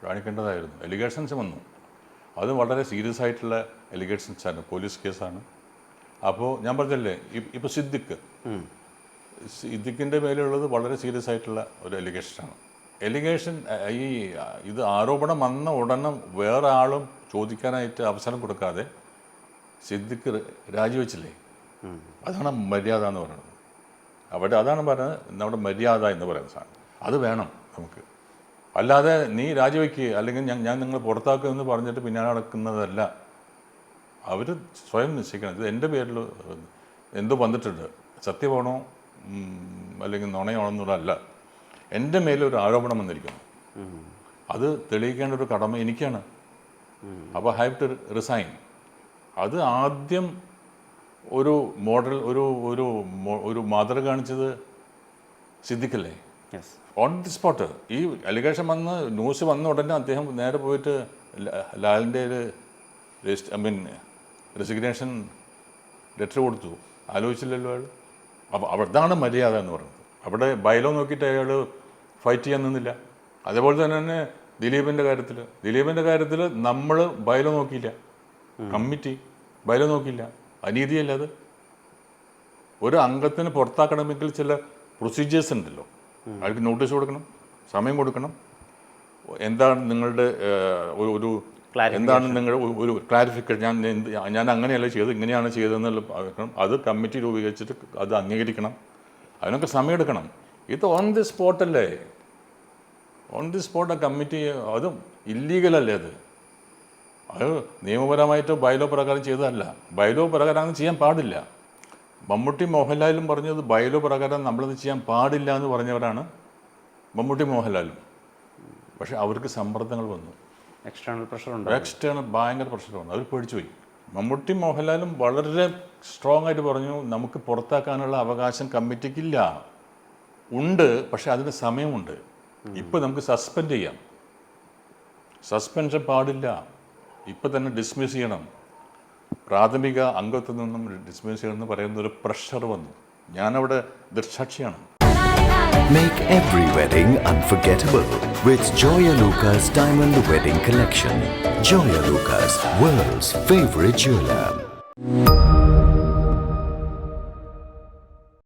കാണിക്കേണ്ടതായിരുന്നു. എലിഗേഷൻസ് വന്നു, അത് വളരെ സീരിയസ് ആയിട്ടുള്ള എലിഗേഷൻസാണ്, പോലീസ് കേസാണ്. അപ്പോൾ ഞാൻ പറഞ്ഞല്ലേ, ഇപ്പോൾ സിദ്ദിഖ് സിദ്ദിഖിൻ്റെ മേലുള്ളത് വളരെ സീരിയസ് ആയിട്ടുള്ള ഒരു എലിഗേഷനാണ്. എലിഗേഷൻ ഇത് ആരോപണം വന്ന ഉടനെ വേറെ ആളും ചോദിക്കാനായിട്ട് അവസരം കൊടുക്കാതെ സിദ്ദിഖ് രാജിവെച്ചില്ലേ, അതാണ് മര്യാദ എന്ന് പറയുന്നത്. അവിടെ അതാണ് പറയുന്നത്, നമ്മുടെ മര്യാദ എന്ന് പറയുന്ന സാധനം അത് വേണം നമുക്ക്. അല്ലാതെ നീ രാജിവെക്കുക അല്ലെങ്കിൽ ഞാൻ നിങ്ങൾ പുറത്താക്കുക എന്ന് പറഞ്ഞിട്ട് പിന്നാലെ നടക്കുന്നതല്ല. അവർ സ്വയം നിശ്ചയിക്കണം. ഇത് എൻ്റെ പേരിൽ എന്തോ വന്നിട്ടുണ്ട്, സത്യമാണോ അല്ലെങ്കിൽ നുണയാണോ എന്നുള്ളതല്ല, എൻ്റെ മേലൊരു ആരോപണം വന്നിരിക്കുന്നു, അത് തെളിയിക്കേണ്ട ഒരു കടമ എനിക്കാണ്. അപ്പോൾ ഐ ഹാവ് ടു റിസൈൻ. അത് ആദ്യം ഒരു മോഡൽ ഒരു മാതൃക കാണിച്ചത് സിദ്ദിഖല്ലേ, ഓൺ ദി സ്പോട്ട്. ഈ അലിഗേഷൻ വന്ന് ന്യൂസ് വന്ന ഉടനെ അദ്ദേഹം നേരെ പോയിട്ട് ലാലിൻ്റെ റെസിഗ്നേഷൻ ലെറ്റർ കൊടുത്തു. ആലോചിച്ചില്ലല്ലോ അയാൾ. അപ്പോൾ അവിടുന്നാണ് മര്യാദ എന്ന് പറയുന്നത്. അവിടെ ബൈലോ നോക്കിയിട്ട് അയാൾ ഫൈറ്റ് ചെയ്യാൻ നിന്നില്ല. അതേപോലെ തന്നെ ദിലീപിൻ്റെ കാര്യത്തിൽ നമ്മൾ ബൈലോ നോക്കിയില്ല, കമ്മിറ്റി ബൈലോ നോക്കിയില്ല. അനീതിയല്ല അത്. ഒരു അംഗത്തിന് പുറത്താക്കണമെങ്കിൽ ചില പ്രൊസീജിയേഴ്സ് ഉണ്ടല്ലോ. അയാൾക്ക് നോട്ടീസ് കൊടുക്കണം, സമയം കൊടുക്കണം, എന്താണ് നിങ്ങളുടെ ഒരു എന്താണ് നിങ്ങളുടെ ഒരു ക്ലാരിഫിക്കേഷൻ, ഞാൻ അങ്ങനെയല്ല ചെയ്തത്, ഇങ്ങനെയാണ് ചെയ്തതെന്നുള്ള അത് കമ്മിറ്റി രൂപീകരിച്ചിട്ട് അത് അംഗീകരിക്കണം. അതിനൊക്കെ സമയമെടുക്കണം. ഇത് ഓൺ ദി സ്പോട്ടല്ലേ, ഓൺ ദി സ്പോട്ട് കമ്മിറ്റി. അതും ഇല്ലീഗലല്ലേ അത് നിയമപരമായിട്ടോ ബൈലോ പ്രകാരം ചെയ്തതല്ല. ബൈലോ പ്രകാരം ചെയ്യാൻ പാടില്ല. മമ്മൂട്ടി മോഹൻലാലും പറഞ്ഞത് ബൈലോ പ്രകാരം നമ്മളത് ചെയ്യാൻ പാടില്ല എന്ന് പറഞ്ഞവരാണ് മമ്മൂട്ടി മോഹൻലാലും. പക്ഷെ അവർക്ക് സമ്മർദ്ദങ്ങൾ വന്നു, എക്സ്റ്റേണൽ ഭയങ്കര പ്രഷർ വന്നു, അവർ പേടിച്ചു പോയി. മമ്മൂട്ടി മോഹൻലാലും വളരെ സ്ട്രോങ് ആയിട്ട് പറഞ്ഞു, നമുക്ക് പുറത്താക്കാനുള്ള അവകാശം കമ്മിറ്റിക്കില്ല, ഉണ്ട്, പക്ഷെ അതിന് സമയമുണ്ട്. ഇപ്പം നമുക്ക് സസ്പെൻഡ് ചെയ്യാം, സസ്പെൻഷൻ പാടില്ല, ഇപ്പം തന്നെ ഡിസ്മിസ് ചെയ്യണം, പ്രാഥമിക അംഗത്വത്തിൽ നിന്നും ഡിസ്മിസ് ചെയ്യണമെന്ന് പറയുന്ന ഒരു പ്രഷർ വന്നു. ഞാനവിടെ ദൃക്സാക്ഷിയാണ്. Make every wedding unforgettable with Joya Lucas Diamond Wedding Collection. Joya Lucas, world's favorite jeweler.